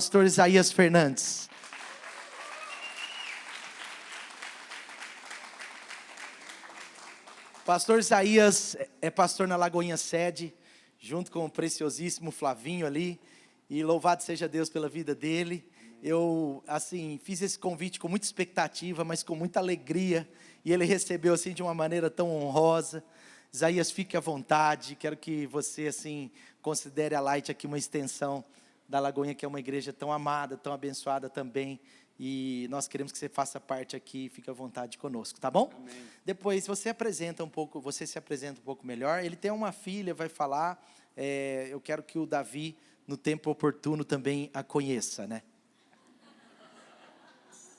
pastor Isaías Fernandes. Pastor Isaías é pastor na Lagoinha Sede, junto com o preciosíssimo Flavinho ali, e louvado seja Deus pela vida dele. Eu, assim, fiz esse convite com muita expectativa, mas com muita alegria, e ele recebeu, assim, de uma maneira tão honrosa. Isaías, fique à vontade, quero que você, assim, considere a Light aqui uma extensão da Lagoinha, que é uma igreja tão amada, tão abençoada também, e nós queremos que você faça parte aqui, fique à vontade conosco, tá bom? Amém. Depois você se apresenta um pouco melhor. Ele tem uma filha, vai falar, eu quero que o Davi, no tempo oportuno, também a conheça, né?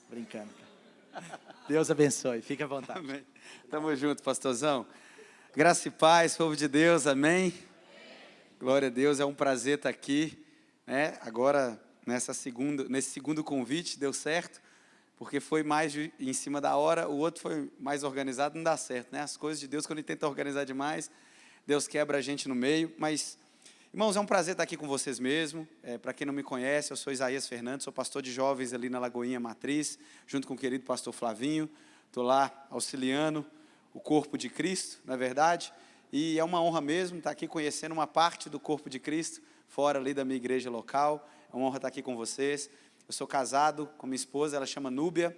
Brincando. Deus abençoe, fique à vontade. Amém. Tamo junto, pastorzão. Graça e paz, povo de Deus, amém? Glória a Deus, é um prazer estar aqui, né? Agora, nesse segundo convite, deu certo, porque foi mais em cima da hora, o outro foi mais organizado, não dá certo, né? As coisas de Deus, quando ele tenta organizar demais, Deus quebra a gente no meio. Mas, irmãos, é um prazer estar aqui com vocês mesmo. Para quem não me conhece, eu sou Isaías Fernandes, sou pastor de jovens ali na Lagoinha Matriz, junto com o querido pastor Flavinho. Estou lá auxiliando o corpo de Cristo, não é verdade? E é uma honra mesmo estar aqui conhecendo uma parte do corpo de Cristo, fora ali da minha igreja local. É uma honra estar aqui com vocês. Eu sou casado com minha esposa, ela chama Núbia.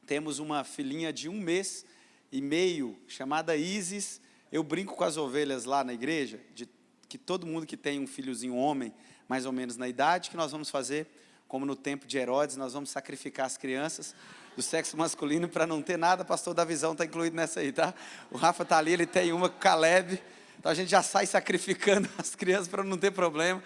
Temos uma filhinha de 1 mês e meio, chamada Isis. Eu brinco com as ovelhas lá na igreja, de que todo mundo que tem um filhozinho homem, mais ou menos na idade, que nós vamos fazer, como no tempo de Herodes, nós vamos sacrificar as crianças do sexo masculino para não ter nada. Pastor da Visão está incluído nessa aí, tá? O Rafa está ali, ele tem uma com o Caleb, então a gente já sai sacrificando as crianças para não ter problema.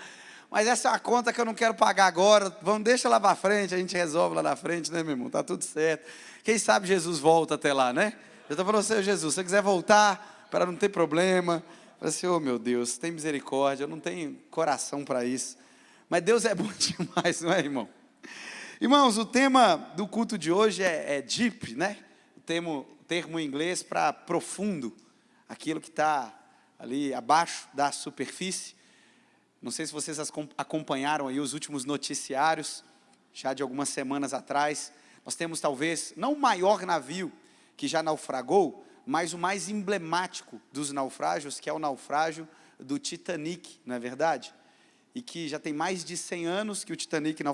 Mas essa é uma conta que eu não quero pagar agora, deixa lá para frente, a gente resolve lá na frente, né, meu irmão? Está tudo certo. Quem sabe Jesus volta até lá, né? Eu estou falando, Senhor Jesus, se você quiser voltar para não ter problema, eu falei assim, oh meu Deus, tem misericórdia, eu não tenho coração para isso. Mas Deus é bom demais, não é, irmão? Irmãos, o tema do culto de hoje é deep, né? O termo em inglês para profundo, aquilo que está ali abaixo da superfície. Não sei se vocês acompanharam aí os últimos noticiários, já de algumas semanas atrás. Nós temos talvez, não o maior navio que já naufragou, mas o mais emblemático dos naufrágios, que é o naufrágio do Titanic, não é verdade? E que já tem mais de 100 anos que o Titanic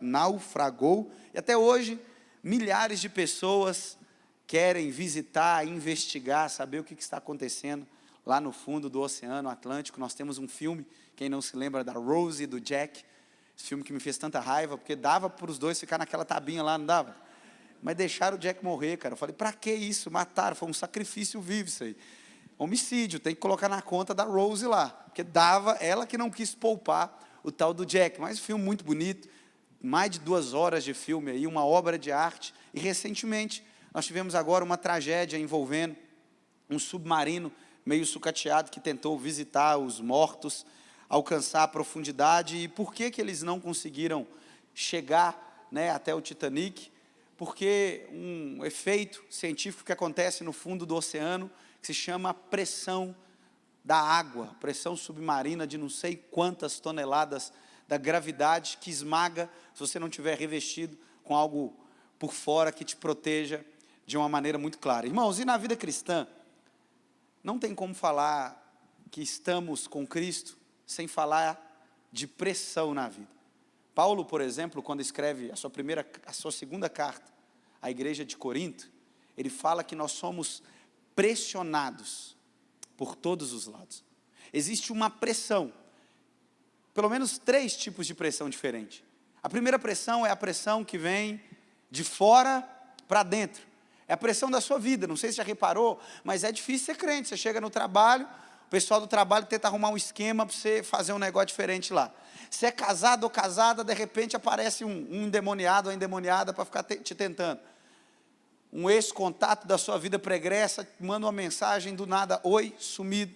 naufragou, e até hoje milhares de pessoas querem visitar, investigar, saber o que está acontecendo lá no fundo do Oceano Atlântico. Nós temos um filme, quem não se lembra, da Rose e do Jack, esse filme que me fez tanta raiva, porque dava para os dois ficar naquela tabinha lá, não dava? Mas deixaram o Jack morrer, cara. Eu falei, para que isso? Mataram, foi um sacrifício vivo isso aí. Homicídio, tem que colocar na conta da Rose lá, porque dava, ela que não quis poupar o tal do Jack. Mas um filme muito bonito, mais de 2 horas de filme aí, uma obra de arte. E recentemente, nós tivemos agora uma tragédia envolvendo um submarino meio sucateado que tentou visitar os mortos, alcançar a profundidade. E por que eles não conseguiram chegar, né, até o Titanic? Porque um efeito científico que acontece no fundo do oceano, que se chama pressão da água, pressão submarina de não sei quantas toneladas da gravidade, que esmaga se você não tiver revestido com algo por fora que te proteja de uma maneira muito clara. Irmãos, e na vida cristã, não tem como falar que estamos com Cristo sem falar de pressão na vida. Paulo, por exemplo, quando escreve a sua segunda carta à igreja de Corinto, ele fala que nós somos pressionados por todos os lados. Existe uma pressão, pelo menos 3 tipos de pressão diferentes. A primeira pressão é a pressão que vem de fora para dentro. É a pressão da sua vida, não sei se já reparou, mas é difícil ser crente. Você chega no trabalho, o pessoal do trabalho tenta arrumar um esquema para você fazer um negócio diferente lá. Se é casado ou casada, de repente aparece um endemoniado ou endemoniada para ficar te tentando. Um ex-contato da sua vida pregressa manda uma mensagem do nada, oi, sumido,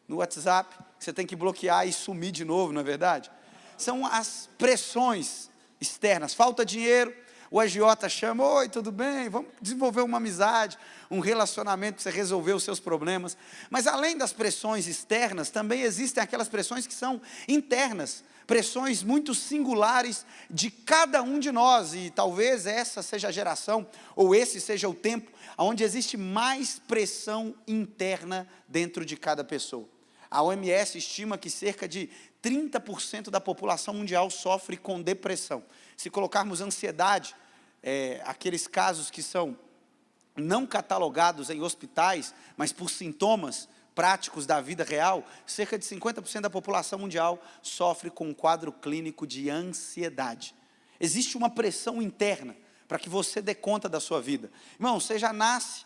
no WhatsApp, você tem que bloquear e sumir de novo, não é verdade? São as pressões externas. Falta dinheiro, o agiota chama, oi, tudo bem? Vamos desenvolver uma amizade, um relacionamento para você resolver os seus problemas. Mas além das pressões externas, também existem aquelas pressões que são internas. pressões muito singulares de cada um de nós, e talvez essa seja a geração, ou esse seja o tempo, onde existe mais pressão interna dentro de cada pessoa. A OMS estima que cerca de 30% da população mundial sofre com depressão. Se colocarmos ansiedade, aqueles casos que são não catalogados em hospitais, mas por sintomas práticos da vida real, cerca de 50% da população mundial sofre com um quadro clínico de ansiedade. Existe uma pressão interna para que você dê conta da sua vida. Irmão, você já nasce,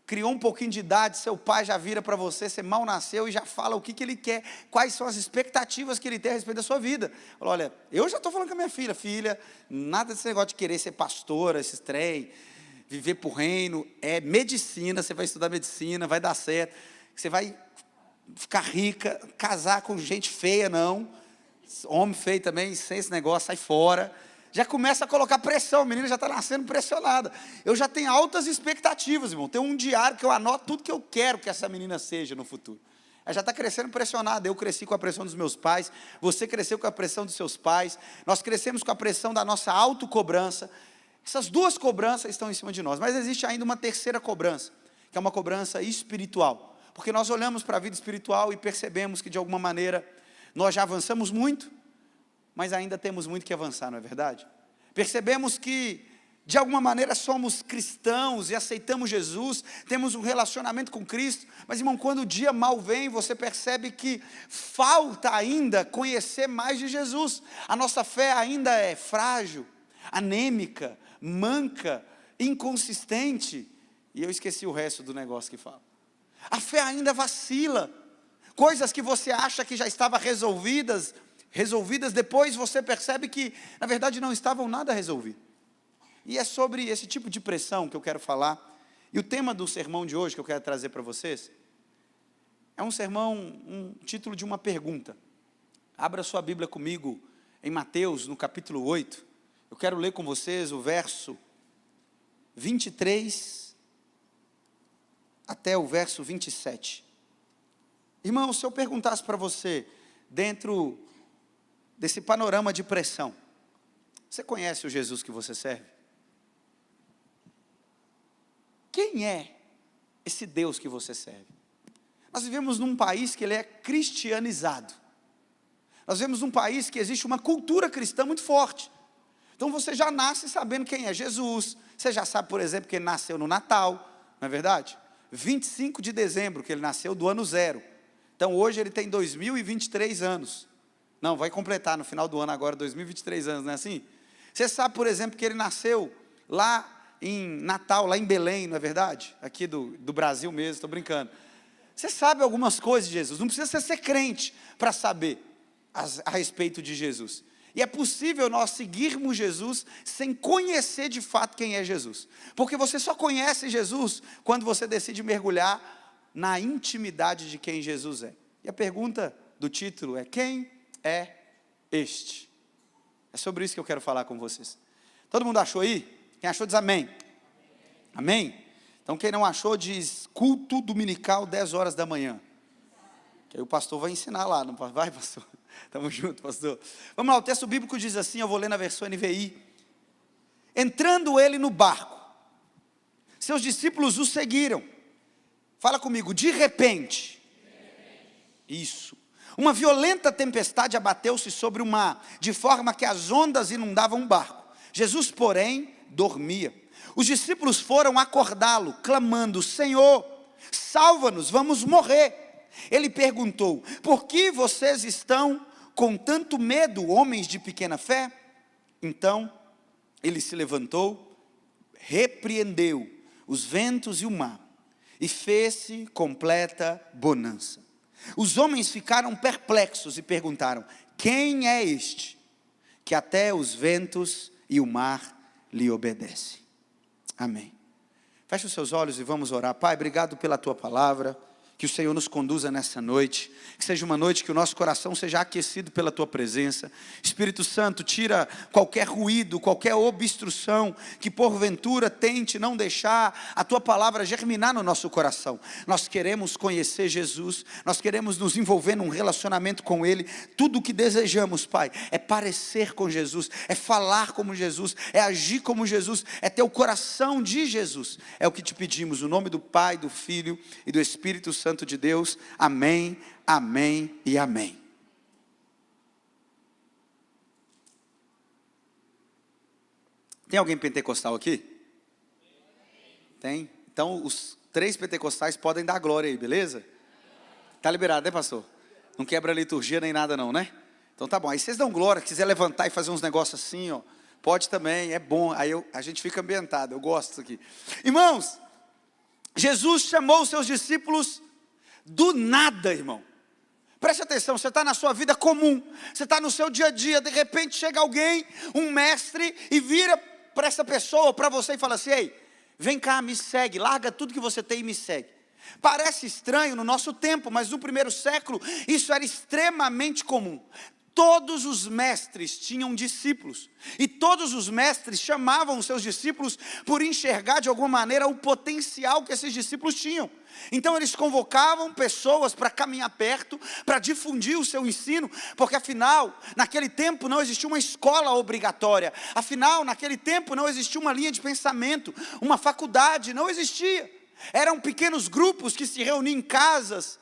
criou um pouquinho de idade, seu pai já vira para você, você mal nasceu e já fala o que ele quer, quais são as expectativas que ele tem a respeito da sua vida. Fala, olha, eu já estou falando com a minha filha, nada desse negócio de querer ser pastora, esse trem, viver por reino, é medicina, você vai estudar medicina, vai dar certo, você vai ficar rica, casar com gente feia, não, homem feio também, sem esse negócio, sai fora. Já começa a colocar pressão, a menina já está nascendo pressionada. Eu já tenho altas expectativas, irmão. Tem um diário que eu anoto tudo que eu quero que essa menina seja no futuro. Ela já está crescendo pressionada. Eu cresci com a pressão dos meus pais, você cresceu com a pressão dos seus pais, nós crescemos com a pressão da nossa autocobrança. Essas duas cobranças estão em cima de nós, mas existe ainda uma terceira cobrança, que é uma cobrança espiritual. Porque nós olhamos para a vida espiritual e percebemos que de alguma maneira nós já avançamos muito, mas ainda temos muito que avançar, não é verdade? Percebemos que, de alguma maneira, somos cristãos e aceitamos Jesus, temos um relacionamento com Cristo, mas, irmão, quando o dia mal vem, você percebe que falta ainda conhecer mais de Jesus. A nossa fé ainda é frágil, anêmica, manca, inconsistente, e eu esqueci o resto do negócio que fala. A fé ainda vacila, coisas que você acha que já estavam resolvidas, depois você percebe que, na verdade, não estavam nada resolvidos. E é sobre esse tipo de pressão que eu quero falar. E o tema do sermão de hoje que eu quero trazer para vocês, é um sermão, um título de uma pergunta. Abra sua Bíblia comigo em Mateus, no capítulo 8. Eu quero ler com vocês o verso 23 até o verso 27. Irmão, se eu perguntasse para você, dentro desse panorama de pressão, você conhece o Jesus que você serve? Quem é esse Deus que você serve? Nós vivemos num país que ele é cristianizado. Nós vivemos num país que existe uma cultura cristã muito forte. Então você já nasce sabendo quem é Jesus. Você já sabe, por exemplo, que ele nasceu no Natal, não é verdade? 25 de dezembro, que ele nasceu do ano 0. Então hoje ele tem 2023 anos. Não, vai completar no final do ano agora, 2023 anos, não é assim? Você sabe, por exemplo, que ele nasceu lá em Natal, lá em Belém, não é verdade? Aqui do Brasil mesmo, estou brincando. Você sabe algumas coisas de Jesus, não precisa ser crente para saber a respeito de Jesus. E é possível nós seguirmos Jesus sem conhecer de fato quem é Jesus. Porque você só conhece Jesus quando você decide mergulhar na intimidade de quem Jesus é. E a pergunta do título é: quem é este? É sobre isso que eu quero falar com vocês. Todo mundo achou aí? Quem achou diz amém. Amém? Então quem não achou diz culto dominical 10 horas da manhã. Que aí o pastor vai ensinar lá, não vai, pastor? Tamo junto, pastor. Vamos lá, o texto bíblico diz assim, eu vou ler na versão NVI. Entrando ele no barco, seus discípulos o seguiram. Fala comigo, de repente. Isso. Uma violenta tempestade abateu-se sobre o mar, de forma que as ondas inundavam o barco. Jesus, porém, dormia. Os discípulos foram acordá-lo, clamando: Senhor, salva-nos, vamos morrer. Ele perguntou: por que vocês estão com tanto medo, homens de pequena fé? Então, ele se levantou, repreendeu os ventos e o mar, e fez-se completa bonança. Os homens ficaram perplexos e perguntaram: quem é este, que até os ventos e o mar lhe obedecem? Amém. Feche os seus olhos e vamos orar. Pai, obrigado pela tua palavra. que o Senhor nos conduza nessa noite, que seja uma noite que o nosso coração seja aquecido pela Tua presença. Espírito Santo, tira qualquer ruído, qualquer obstrução, que porventura tente não deixar a Tua palavra germinar no nosso coração. Nós queremos conhecer Jesus, nós queremos nos envolver num relacionamento com Ele. Tudo o que desejamos, Pai, é parecer com Jesus, é falar como Jesus, é agir como Jesus, é ter o coração de Jesus. É o que te pedimos, no nome do Pai, do Filho e do Espírito Santo de Deus. Amém, amém e amém. Tem alguém pentecostal aqui? Tem? Então os 3 pentecostais podem dar glória aí, beleza? Tá liberado, né, pastor? Não quebra a liturgia nem nada não, né? Então tá bom, aí vocês dão glória, quiser levantar e fazer uns negócios assim, ó, pode também, é bom, aí a gente fica ambientado, eu gosto disso aqui. Irmãos, Jesus chamou os seus discípulos do nada, irmão. Preste atenção, você está na sua vida comum, você está no seu dia a dia, de repente chega alguém, um mestre, e vira para essa pessoa, para você e fala assim: ei, vem cá, me segue, larga tudo que você tem e me segue. Parece estranho no nosso tempo, mas no primeiro século isso era extremamente comum. Todos os mestres tinham discípulos, e todos os mestres chamavam os seus discípulos por enxergar de alguma maneira o potencial que esses discípulos tinham. Então eles convocavam pessoas para caminhar perto, para difundir o seu ensino, porque afinal, naquele tempo não existia uma escola obrigatória, afinal, naquele tempo não existia uma linha de pensamento, uma faculdade, não existia. Eram pequenos grupos que se reuniam em casas,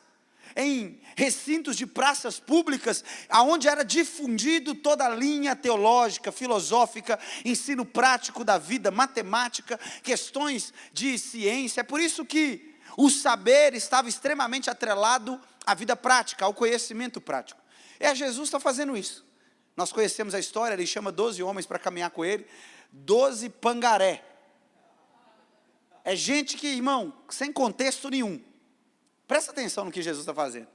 em recintos de praças públicas, aonde era difundido toda a linha teológica, filosófica, ensino prático da vida, matemática, questões de ciência. É por isso que o saber estava extremamente atrelado à vida prática, ao conhecimento prático. Jesus está fazendo isso. Nós conhecemos a história, ele chama 12 homens para caminhar com ele, 12 pangaré. É gente que, irmão, sem contexto nenhum. Presta atenção no que Jesus está fazendo.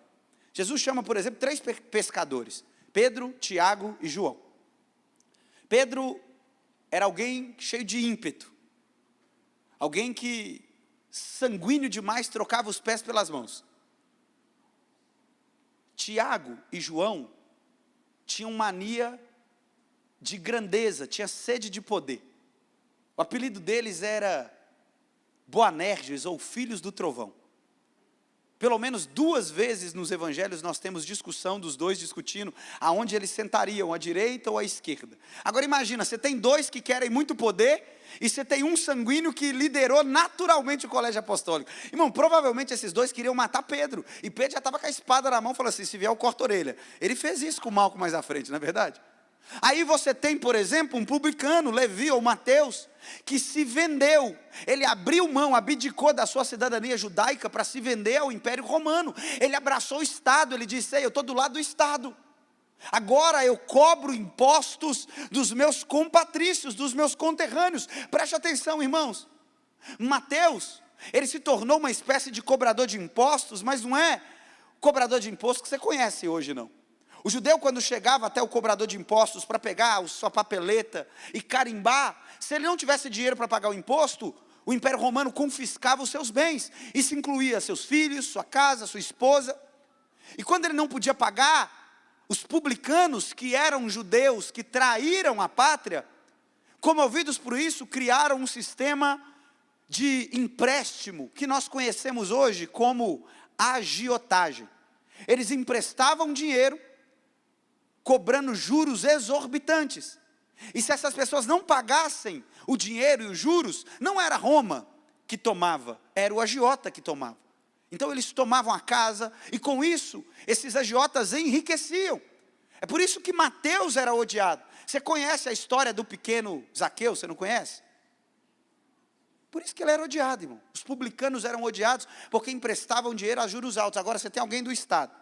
Jesus chama, por exemplo, 3 pescadores: Pedro, Tiago e João. Pedro era alguém cheio de ímpeto, alguém que, sanguíneo demais, trocava os pés pelas mãos. Tiago e João tinham mania de grandeza, tinha sede de poder. O apelido deles era Boanerges, ou Filhos do Trovão. Pelo menos 2 vezes nos evangelhos nós temos discussão dos dois discutindo aonde eles sentariam, à direita ou à esquerda. Agora imagina, você tem 2 que querem muito poder, e você tem um sanguíneo que liderou naturalmente o colégio apostólico. Irmão, provavelmente esses 2 queriam matar Pedro, e Pedro já estava com a espada na mão, falou assim: se vier eu corto a orelha. Ele fez isso com Malco mais à frente, não é verdade? Aí você tem, por exemplo, um publicano, Levi ou Mateus, que se vendeu. Ele abriu mão, abdicou da sua cidadania judaica para se vender ao Império Romano. Ele abraçou o Estado, ele disse: ei, eu estou do lado do Estado. Agora eu cobro impostos dos meus compatrícios, dos meus conterrâneos. Preste atenção, irmãos. Mateus, ele se tornou uma espécie de cobrador de impostos, mas não é cobrador de impostos que você conhece hoje, não. O judeu, quando chegava até o cobrador de impostos para pegar a sua papeleta e carimbar, se ele não tivesse dinheiro para pagar o imposto, o Império Romano confiscava os seus bens. Isso incluía seus filhos, sua casa, sua esposa. E quando ele não podia pagar, os publicanos, que eram judeus, que traíram a pátria, comovidos por isso, criaram um sistema de empréstimo, que nós conhecemos hoje como agiotagem. Eles emprestavam dinheiro, cobrando juros exorbitantes. E se essas pessoas não pagassem o dinheiro e os juros, não era Roma que tomava, era o agiota que tomava. Então eles tomavam a casa, e com isso, esses agiotas enriqueciam. É por isso que Mateus era odiado. Você conhece a história do pequeno Zaqueu, você não conhece? Por isso que ele era odiado, irmão. Os publicanos eram odiados porque emprestavam dinheiro a juros altos. Agora você tem alguém do Estado.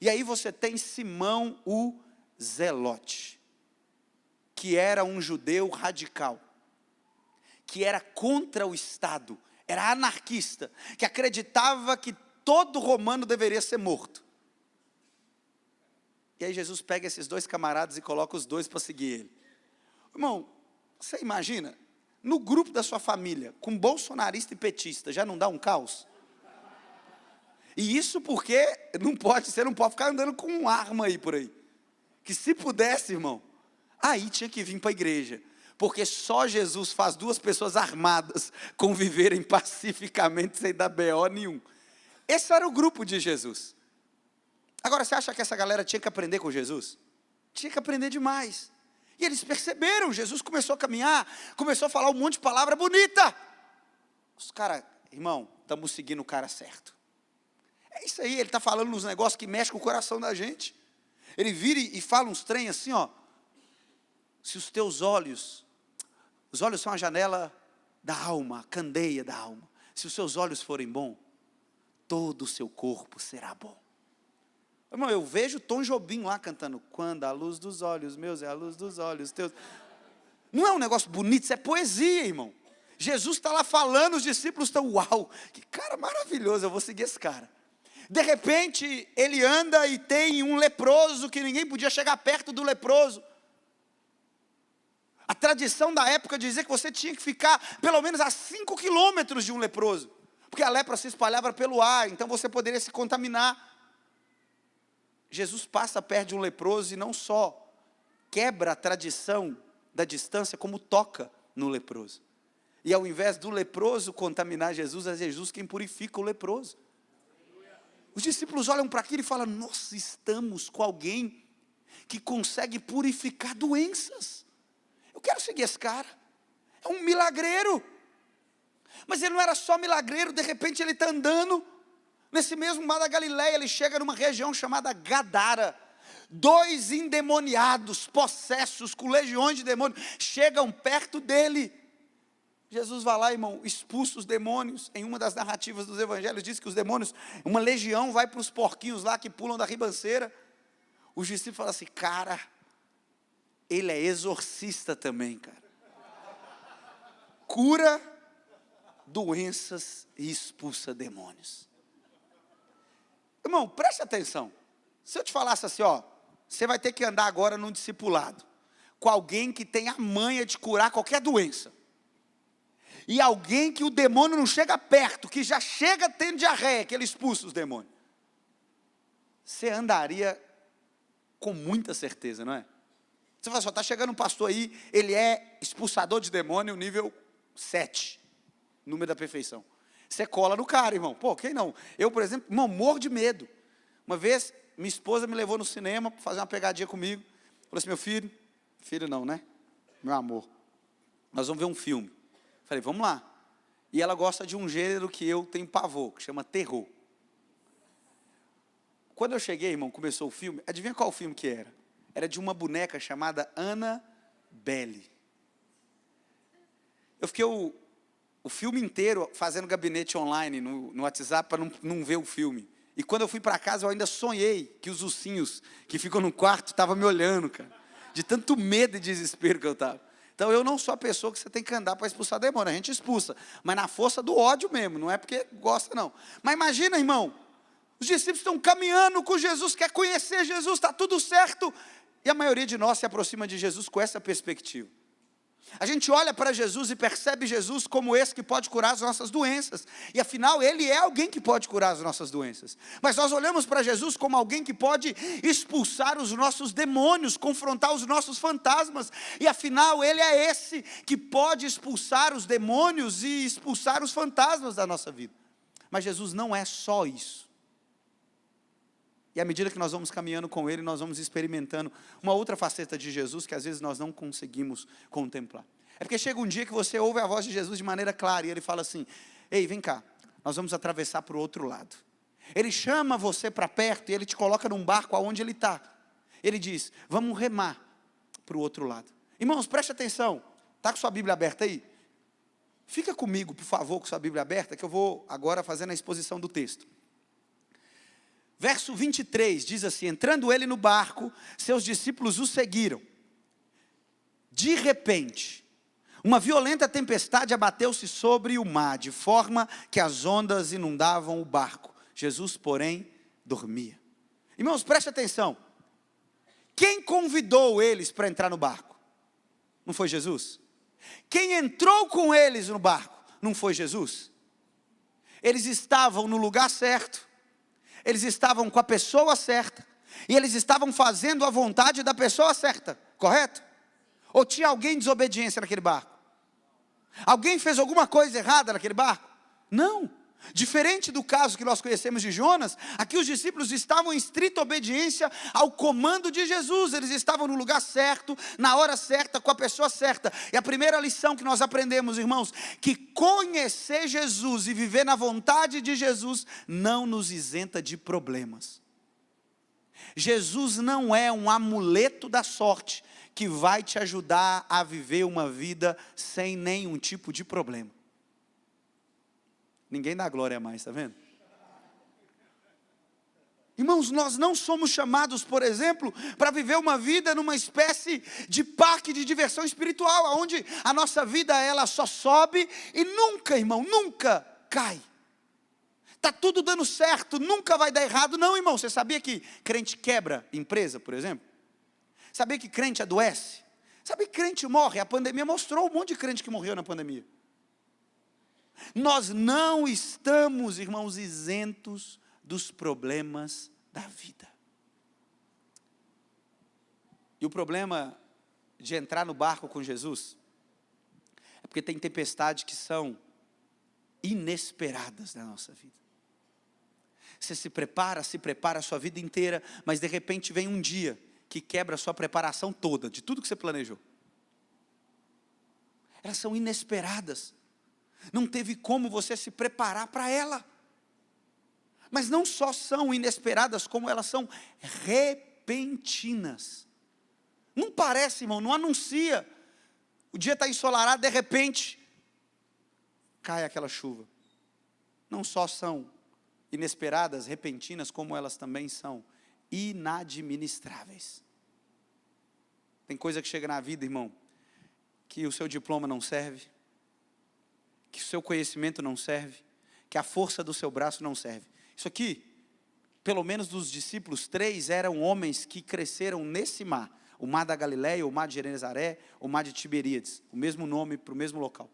E aí você tem Simão o Zelote, que era um judeu radical, que era contra o Estado, era anarquista, que acreditava que todo romano deveria ser morto. E aí Jesus pega esses 2 camaradas e coloca os 2 para seguir ele. Irmão, você imagina, no grupo da sua família, com bolsonarista e petista, já não dá um caos? E isso porque você não pode ficar andando com uma arma aí por aí. Que se pudesse, irmão, aí tinha que vir para a igreja. Porque só Jesus faz duas pessoas armadas conviverem pacificamente sem dar BO nenhum. Esse era o grupo de Jesus. Agora, você acha que essa galera tinha que aprender com Jesus? Tinha que aprender demais. E eles perceberam, Jesus começou a caminhar, começou a falar um monte de palavra bonita. Os caras, irmão, estamos seguindo o cara certo. É isso aí, ele está falando uns negócios que mexem com o coração da gente. Ele vira e fala uns trem assim, ó. Se os teus olhos são a janela da alma, a candeia da alma. Se os seus olhos forem bons, todo o seu corpo será bom. Irmão, eu vejo Tom Jobim lá cantando, quando a luz dos olhos meus é a luz dos olhos teus. Não é um negócio bonito, isso é poesia, irmão. Jesus está lá falando, os discípulos estão, uau, que cara maravilhoso, eu vou seguir esse cara. De repente, ele anda e tem um leproso, que ninguém podia chegar perto do leproso. A tradição da época dizia que você tinha que ficar pelo menos a 5 quilômetros de um leproso, porque a lepra se espalhava pelo ar, então você poderia se contaminar. Jesus passa perto de um leproso e não só quebra a tradição da distância, como toca no leproso. E ao invés do leproso contaminar Jesus, é Jesus quem purifica o leproso. Os discípulos olham para aquilo e falam, nossa, estamos com alguém que consegue purificar doenças. Eu quero seguir esse cara. É um milagreiro. Mas ele não era só milagreiro, de repente ele está andando. Nesse mesmo mar da Galileia, ele chega numa região chamada Gadara. 2 endemoniados, possessos, com legiões de demônios, chegam perto dele. Jesus vai lá, irmão, expulsa os demônios. Em uma das narrativas dos evangelhos, diz que os demônios, uma legião vai para os porquinhos lá que pulam da ribanceira. Os discípulos falam assim, cara, ele é exorcista também, cara. Cura doenças e expulsa demônios. Irmão, preste atenção. Se eu te falasse assim, ó, você vai ter que andar agora num discipulado, com alguém que tem a manha de curar qualquer doença. E alguém que o demônio não chega perto, que já chega tendo diarreia, que ele expulsa os demônios. Você andaria com muita certeza, não é? Você fala assim, está chegando um pastor aí, ele é expulsador de demônio, nível 7, número da perfeição. Você cola no cara, irmão. Pô, quem não? Eu, por exemplo, irmão, morro de medo. Uma vez, minha esposa me levou no cinema para fazer uma pegadinha comigo. Falou assim, meu filho não, né? Meu amor, nós vamos ver um filme. Falei, vamos lá. E ela gosta de um gênero que eu tenho pavor, que chama terror. Quando eu cheguei, irmão, começou o filme, adivinha qual filme que era? Era de uma boneca chamada Annabelle. Eu fiquei o filme inteiro fazendo gabinete online no WhatsApp para não ver o filme. E quando eu fui para casa, eu ainda sonhei que os ursinhos que ficam no quarto estavam me olhando, cara. De tanto medo e desespero que eu estava. Então eu não sou a pessoa que você tem que andar para expulsar demônio. A gente expulsa, mas na força do ódio mesmo, não é porque gosta não. Mas imagina, irmão, os discípulos estão caminhando com Jesus, quer conhecer Jesus, está tudo certo. E a maioria de nós se aproxima de Jesus com essa perspectiva. A gente olha para Jesus e percebe Jesus como esse que pode curar as nossas doenças. E afinal, ele é alguém que pode curar as nossas doenças. Mas nós olhamos para Jesus como alguém que pode expulsar os nossos demônios, confrontar os nossos fantasmas. E afinal, ele é esse que pode expulsar os demônios e expulsar os fantasmas da nossa vida. Mas Jesus não é só isso. E à medida que nós vamos caminhando com Ele, nós vamos experimentando uma outra faceta de Jesus que às vezes nós não conseguimos contemplar. É porque chega um dia que você ouve a voz de Jesus de maneira clara e Ele fala assim, ei, vem cá, nós vamos atravessar para o outro lado. Ele chama você para perto e Ele te coloca num barco aonde Ele está. Ele diz, vamos remar para o outro lado. Irmãos, preste atenção, está com sua Bíblia aberta aí? Fica comigo, por favor, com sua Bíblia aberta, que eu vou agora fazendo a exposição do texto. Verso 23 diz assim, entrando ele no barco, seus discípulos o seguiram. De repente, uma violenta tempestade abateu-se sobre o mar, de forma que as ondas inundavam o barco. Jesus, porém, dormia. Irmãos, preste atenção. Quem convidou eles para entrar no barco? Não foi Jesus? Quem entrou com eles no barco? Não foi Jesus? Eles estavam no lugar certo, eles estavam com a pessoa certa, e eles estavam fazendo a vontade da pessoa certa, correto? Ou tinha alguém em desobediência naquele barco? Alguém fez alguma coisa errada naquele barco? Não. Diferente do caso que nós conhecemos de Jonas, aqui os discípulos estavam em estrita obediência ao comando de Jesus. Eles estavam no lugar certo, na hora certa, com a pessoa certa. E a primeira lição que nós aprendemos, irmãos, que conhecer Jesus e viver na vontade de Jesus não nos isenta de problemas. Jesus não é um amuleto da sorte que vai te ajudar a viver uma vida sem nenhum tipo de problema. Ninguém dá glória a mais, está vendo? Irmãos, nós não somos chamados, por exemplo, para viver uma vida numa espécie de parque de diversão espiritual, onde a nossa vida ela só sobe e nunca, irmão, nunca cai. Está tudo dando certo, nunca vai dar errado. Não, irmão, você sabia que crente quebra empresa, por exemplo? Sabia que crente adoece? Sabia que crente morre? A pandemia mostrou um monte de crente que morreu na pandemia. Nós não estamos, irmãos, isentos dos problemas da vida. E o problema de entrar no barco com Jesus é porque tem tempestades que são inesperadas na nossa vida. Você se prepara a sua vida inteira, mas de repente vem um dia que quebra a sua preparação toda, de tudo que você planejou. Elas são inesperadas. Não teve como você se preparar para ela. Mas não só são inesperadas, como elas são repentinas. Não parece, irmão, não anuncia. O dia está ensolarado, de repente, cai aquela chuva. Não só são inesperadas, repentinas, como elas também são inadministráveis. Tem coisa que chega na vida, irmão, que o seu diploma não serve, que o seu conhecimento não serve, que a força do seu braço não serve. Isso aqui, pelo menos dos discípulos, 3 eram homens que cresceram nesse mar. O mar da Galileia, o mar de Genezaré, o mar de Tiberíades. O mesmo nome para o mesmo local.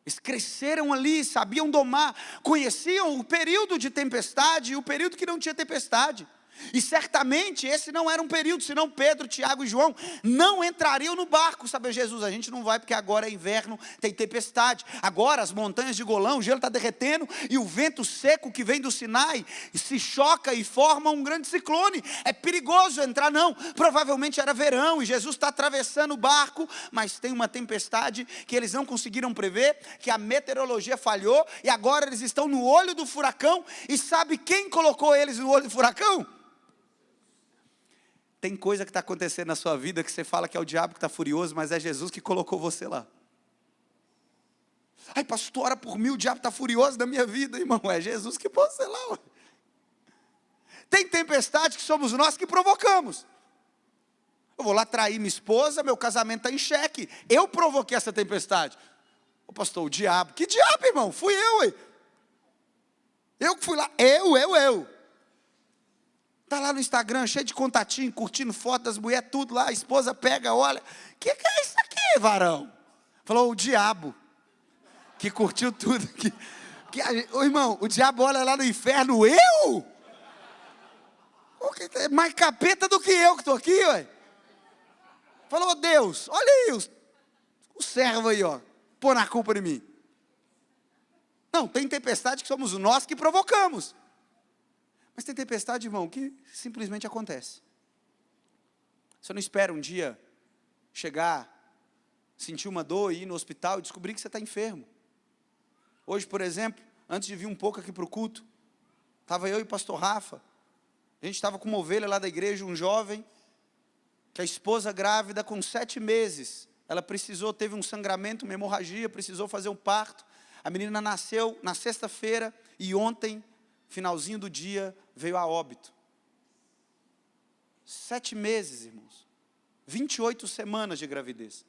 Eles cresceram ali, sabiam domar, conheciam o período de tempestade e o período que não tinha tempestade. E certamente esse não era um período, senão Pedro, Tiago e João não entrariam no barco. Sabe, Jesus, a gente não vai porque agora é inverno, tem tempestade. Agora as montanhas de Golã, o gelo está derretendo e o vento seco que vem do Sinai se choca e forma um grande ciclone. É perigoso entrar, não. Provavelmente era verão e Jesus está atravessando o barco, mas tem uma tempestade que eles não conseguiram prever, que a meteorologia falhou e agora eles estão no olho do furacão. E sabe quem colocou eles no olho do furacão? Tem coisa que está acontecendo na sua vida que você fala que é o diabo que está furioso, mas é Jesus que colocou você lá. Ai, pastor, ora por mim, o diabo está furioso na minha vida, irmão. É Jesus que pôs você lá. Ué. Tem tempestade que somos nós que provocamos. Eu vou lá trair minha esposa, meu casamento está em xeque. Eu provoquei essa tempestade. Ô pastor, o diabo. Que diabo, irmão? Fui eu, ué. Eu que fui lá. Eu. Está lá no Instagram, cheio de contatinho, curtindo foto das mulheres, tudo lá, a esposa pega, olha, que é isso aqui, varão? Falou, o diabo, que curtiu tudo. Irmão, o diabo olha lá no inferno, eu? É mais capeta do que eu que estou aqui, ué. Falou, Deus, olha aí, o servo aí, ó, pôr na culpa de mim. Não, tem tempestade que somos nós que provocamos. Mas tem tempestade, irmão, que simplesmente acontece. Você não espera um dia chegar, sentir uma dor e ir no hospital e descobrir que você está enfermo. Hoje, por exemplo, antes de vir um pouco aqui para o culto, estava eu e o pastor Rafa. A gente estava com uma ovelha lá da igreja, um jovem, que a esposa grávida com 7 meses, ela teve um sangramento, uma hemorragia, precisou fazer um parto. A menina nasceu na sexta-feira e ontem, finalzinho do dia, veio a óbito. 7 meses, irmãos. 28 semanas de gravidez.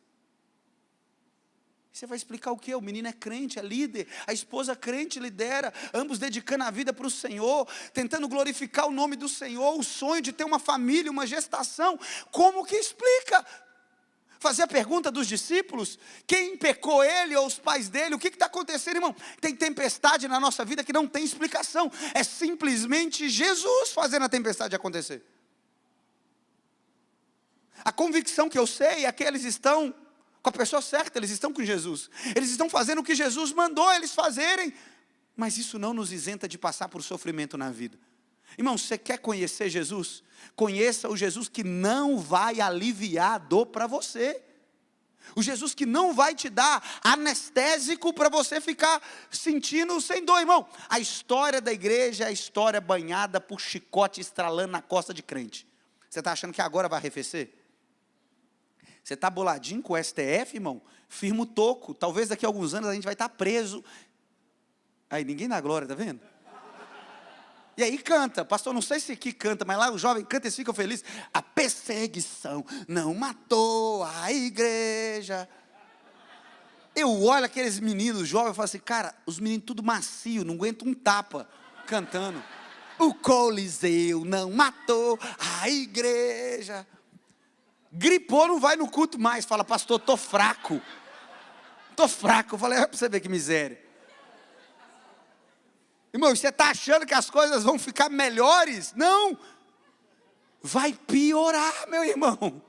Você vai explicar o quê? O menino é crente, é líder. A esposa crente lidera. Ambos dedicando a vida para o Senhor. Tentando glorificar o nome do Senhor. O sonho de ter uma família, uma gestação. Como que explica? fazer a pergunta dos discípulos: quem pecou, ele ou os pais dele? O que está acontecendo, irmão? Tem tempestade na nossa vida que não tem explicação, é simplesmente Jesus fazendo a tempestade acontecer. A convicção que eu sei é que eles estão com a pessoa certa, eles estão com Jesus, eles estão fazendo o que Jesus mandou eles fazerem, mas isso não nos isenta de passar por sofrimento na vida. Irmão, você quer conhecer Jesus? Conheça o Jesus que não vai aliviar a dor para você. O Jesus que não vai te dar anestésico para você ficar sentindo sem dor, irmão. A história da igreja é a história banhada por chicote estralando na costa de crente. Você está achando que agora vai arrefecer? Você está boladinho com o STF, irmão? Firma o toco. Talvez daqui a alguns anos a gente vai estar preso. Aí, ninguém na glória, tá vendo? E aí canta, pastor, não sei se aqui canta, mas lá o jovem canta e eles ficam felizes. A perseguição não matou a igreja. Eu olho aqueles meninos jovens e falo assim, cara, os meninos tudo macio, não aguentam um tapa cantando. O Coliseu não matou a igreja. Gripou, não vai no culto mais. Fala, pastor, tô fraco. Eu falei, é para você ver que miséria. Irmão, você está achando que as coisas vão ficar melhores? Não, vai piorar, meu irmão.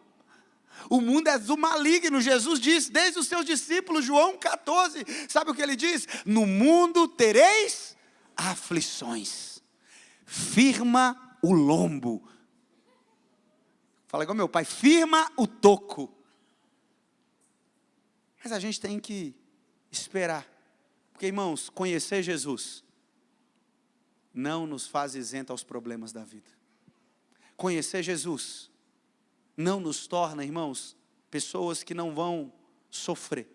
O mundo é do maligno. Jesus disse, desde os seus discípulos, João 14, sabe o que ele diz? No mundo tereis aflições, firma o lombo. Fala igual meu pai, firma o toco. Mas a gente tem que esperar, porque, irmãos, conhecer Jesus não nos faz isento aos problemas da vida. Conhecer Jesus não nos torna, irmãos, pessoas que não vão sofrer.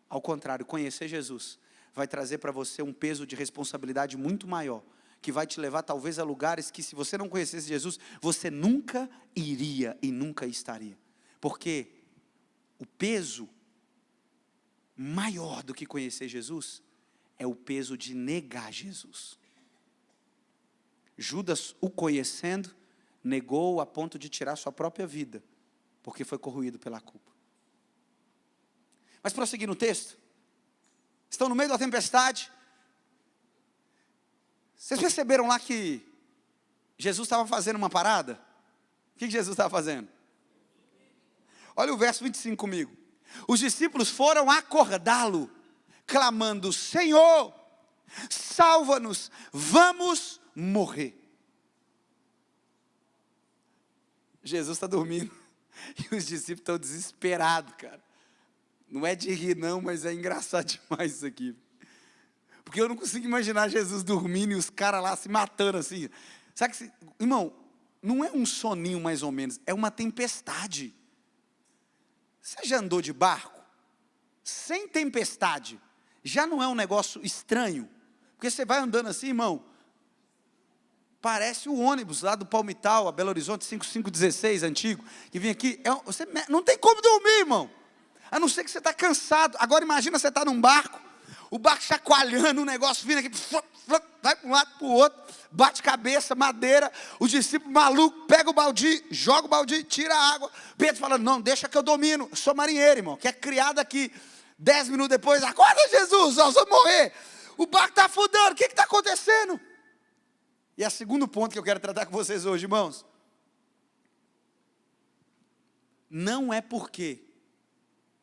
Ao contrário, conhecer Jesus vai trazer para você um peso de responsabilidade muito maior, que vai te levar talvez a lugares que, se você não conhecesse Jesus, você nunca iria e nunca estaria. Porque o peso maior do que conhecer Jesus é o peso de negar Jesus. Judas, o conhecendo, negou a ponto de tirar sua própria vida, porque foi corroído pela culpa. Mas prosseguindo o texto, estão no meio da tempestade. Vocês perceberam lá que Jesus estava fazendo uma parada? O que Jesus estava fazendo? Olha o verso 25 comigo. Os discípulos foram acordá-lo, clamando, Senhor, salva-nos, vamos morrer. Jesus está dormindo e os discípulos estão desesperados, cara. Não é de rir não, mas é engraçado demais isso aqui. Porque eu não consigo imaginar Jesus dormindo e os caras lá se matando assim. Sabe que, irmão, não é um soninho mais ou menos, é uma tempestade. Você já andou de barco? Sem tempestade, já não é um negócio estranho? Porque você vai andando assim, irmão, parece o ônibus lá do Palmital, a Belo Horizonte 5516, antigo, que vinha aqui, você não tem como dormir, irmão, a não ser que você está cansado. Agora imagina você está num barco, o barco chacoalhando, o negócio vindo aqui, vai para um lado para o outro, bate cabeça, madeira, os discípulos malucos, pega o balde, joga o balde, tira a água. Pedro falando, não, deixa que eu domino, eu sou marinheiro, irmão, que é criado aqui. 10 minutos depois, acorda Jesus, nós vamos morrer, o barco está afundando, o que está acontecendo? E é o segundo ponto que eu quero tratar com vocês hoje, irmãos. Não é porque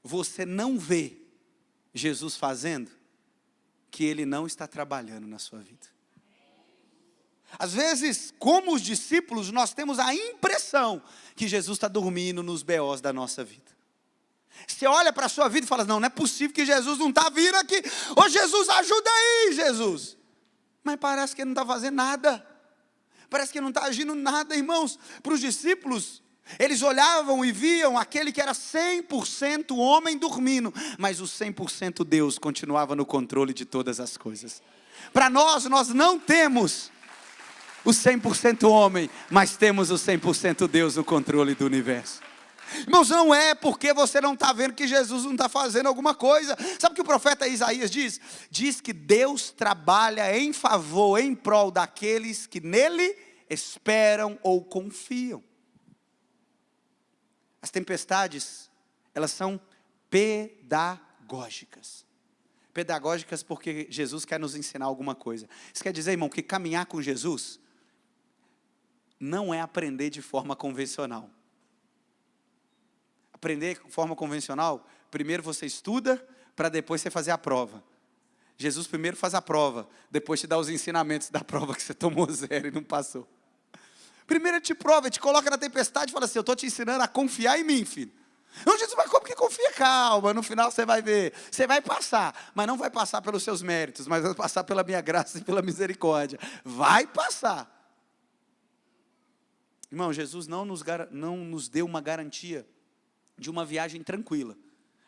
você não vê Jesus fazendo, que Ele não está trabalhando na sua vida. Às vezes, como os discípulos, nós temos a impressão que Jesus está dormindo nos BOs da nossa vida. Você olha para a sua vida e fala, não é possível que Jesus não está vindo aqui. Ô Jesus, ajuda aí, Jesus. Mas parece que Ele não está fazendo nada. Parece que Ele não está agindo nada, irmãos. Para os discípulos, eles olhavam e viam aquele que era 100% homem dormindo, mas o 100% Deus continuava no controle de todas as coisas. Para nós não temos o 100% homem, mas temos o 100% Deus no controle do universo. Irmãos, não é porque você não está vendo que Jesus não está fazendo alguma coisa. Sabe o que o profeta Isaías diz? Diz que Deus trabalha em favor, em prol daqueles que nele esperam ou confiam. As tempestades, elas são pedagógicas. Pedagógicas porque Jesus quer nos ensinar alguma coisa. Isso quer dizer, irmão, que caminhar com Jesus não é aprender de forma convencional. Aprender de forma convencional, primeiro você estuda, para depois você fazer a prova. Jesus primeiro faz a prova, depois te dá os ensinamentos da prova que você tomou 0 e não passou. Primeiro ele te prova, ele te coloca na tempestade e fala assim, eu estou te ensinando a confiar em mim, filho. Não, Jesus, mas como que confia? Calma, no final você vai ver, você vai passar, mas não vai passar pelos seus méritos, mas vai passar pela minha graça e pela misericórdia. Vai passar. Irmão, Jesus não nos deu uma garantia de uma viagem tranquila.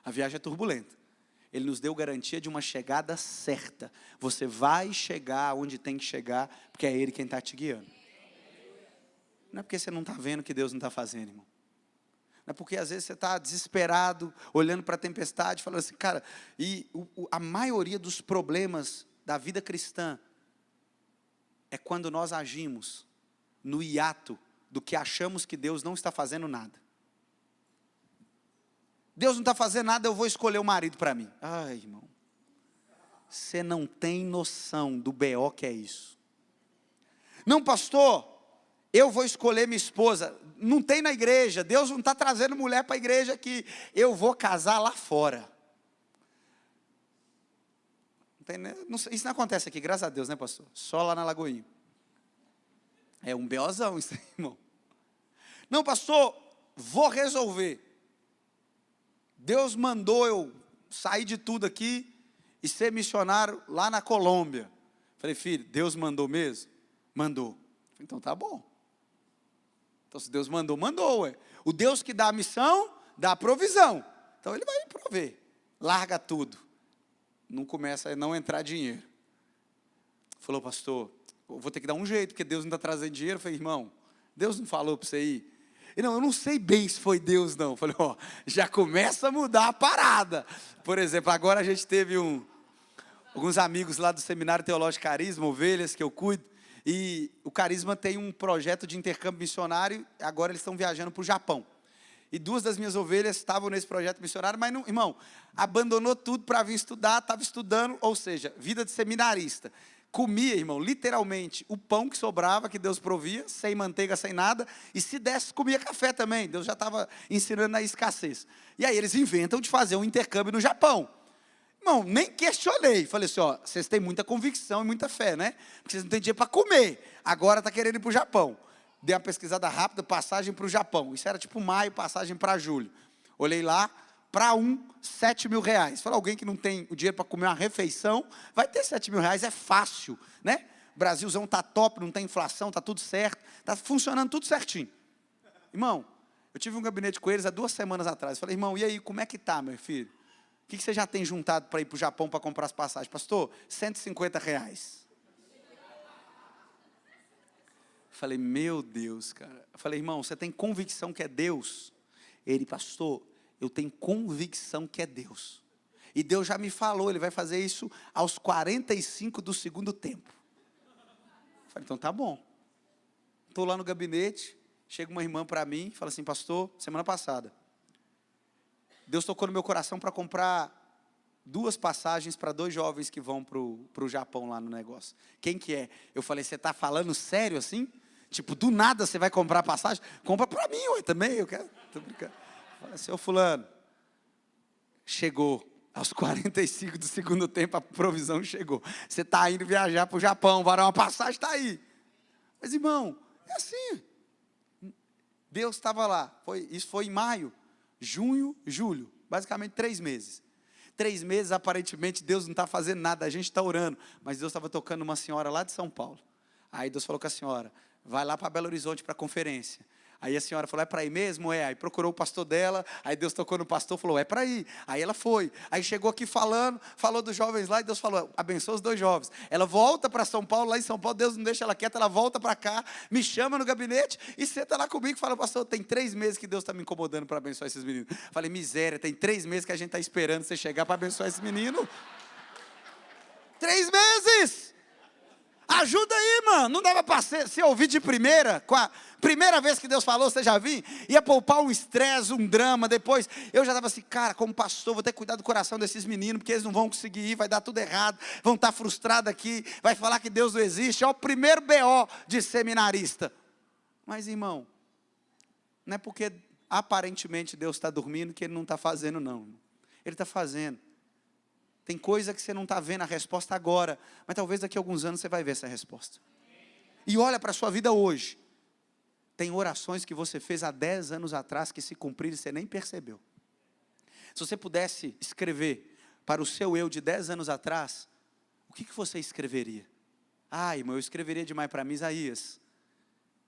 A viagem é turbulenta. Ele nos deu garantia de uma chegada certa. Você vai chegar onde tem que chegar, porque é Ele quem está te guiando. Não é porque você não está vendo que Deus não está fazendo, irmão. Não é porque às vezes você está desesperado, olhando para a tempestade, falando assim, cara, a maioria dos problemas da vida cristã é quando nós agimos no hiato do que achamos que Deus não está fazendo nada. Deus não está fazendo nada, eu vou escolher o marido para mim. Ai, irmão, você não tem noção do BO que é isso. Não, pastor, eu vou escolher minha esposa. Não tem na igreja, Deus não está trazendo mulher para a igreja aqui. Eu vou casar lá fora. Não tem, isso não acontece aqui, graças a Deus, né, pastor? Só lá na Lagoinha. É um BOzão isso aí, irmão. Não, pastor, vou resolver. Deus mandou eu sair de tudo aqui e ser missionário lá na Colômbia. Falei, filho, Deus mandou mesmo? Mandou. Falei, então tá bom. Então se Deus mandou, mandou, ué. O Deus que dá a missão, dá a provisão. Então Ele vai prover. Larga tudo. Não começa a não entrar dinheiro. Falou, pastor, eu vou ter que dar um jeito, porque Deus não está trazendo dinheiro. Eu falei, irmão, Deus não falou para você ir? Não, eu não sei bem se foi Deus, não. Eu falei, ó, já começa a mudar a parada. Por exemplo, agora a gente teve alguns amigos lá do Seminário Teológico Carisma, ovelhas que eu cuido, e o Carisma tem um projeto de intercâmbio missionário, agora eles estão viajando para o Japão. E 2 das minhas ovelhas estavam nesse projeto missionário, mas, não, irmão, abandonou tudo para vir estudar, estava estudando, ou seja, vida de seminarista. Comia, irmão, literalmente, o pão que sobrava, que Deus provia, sem manteiga, sem nada, e se desse, comia café também. Deus já estava ensinando na escassez. E aí eles inventam de fazer um intercâmbio no Japão. Irmão, nem questionei. Falei assim, ó, vocês têm muita convicção e muita fé, né? Porque vocês não têm dinheiro para comer. Agora está querendo ir para o Japão. Dei uma pesquisada rápida, passagem para o Japão. Isso era tipo maio, passagem para julho. Olhei lá, para 7 mil reais. Fala, alguém que não tem o dinheiro para comer uma refeição, vai ter 7 mil reais, é fácil, né? O Brasilzão está top, não tem inflação, está tudo certo, está funcionando tudo certinho. Irmão, eu tive um gabinete com eles há 2 semanas atrás. Falei, irmão, e aí, como é que tá, meu filho? O que você já tem juntado para ir para o Japão para comprar as passagens? Pastor, 150 reais. Falei, meu Deus, cara. Falei, irmão, você tem convicção que é Deus? Ele, pastor, eu tenho convicção que é Deus. E Deus já me falou, Ele vai fazer isso aos 45 do segundo tempo. Falei, então tá bom. Estou lá no gabinete, chega uma irmã para mim, fala assim, pastor, semana passada, Deus tocou no meu coração para comprar 2 passagens para 2 jovens que vão para o Japão lá no negócio. Quem que é? Eu falei, você está falando sério assim? Tipo, do nada você vai comprar passagem? Compra para mim, ué, também, eu quero. Tô brincando. Fala assim, ô fulano, chegou, aos 45 do segundo tempo, a provisão chegou. Você está indo viajar para o Japão, vai dar uma passagem, está aí. Mas, irmão, é assim. Deus estava lá, isso foi em maio, junho, julho, basicamente 3 meses. 3 meses, aparentemente, Deus não está fazendo nada, a gente está orando. Mas Deus estava tocando uma senhora lá de São Paulo. Aí Deus falou com a senhora, vai lá para Belo Horizonte para a conferência. Aí a senhora falou, é para ir mesmo? É. Aí procurou o pastor dela, aí Deus tocou no pastor, falou, é para ir. Aí ela foi. Aí chegou aqui falou dos jovens lá, e Deus falou, abençoa os 2 jovens. Ela volta para São Paulo, lá em São Paulo, Deus não deixa ela quieta, ela volta para cá, me chama no gabinete, e senta lá comigo e fala, pastor, tem 3 meses que Deus está me incomodando para abençoar esses meninos. Falei, miséria, tem 3 meses que a gente está esperando você chegar para abençoar esse menino. 3 meses! Ajuda aí, mano. Não dava para se ouvir de primeira. Com a primeira vez que Deus falou, você já viu? Ia poupar um estresse, um drama. Depois, eu já estava assim, cara, como pastor, vou ter que cuidar do coração desses meninos, porque eles não vão conseguir ir, vai dar tudo errado, vão estar frustrados aqui, vai falar que Deus não existe. É o primeiro BO de seminarista. Mas, irmão, não é porque aparentemente Deus está dormindo que Ele não está fazendo, não. Ele está fazendo. Tem coisa que você não está vendo a resposta agora, mas talvez daqui a alguns anos você vai ver essa resposta. E olha para a sua vida hoje. Tem orações que você fez há 10 anos atrás que se cumpriram e você nem percebeu. Se você pudesse escrever para o seu eu de 10 anos atrás, o que você escreveria? Ah, irmão, eu escreveria demais para mim, Isaías.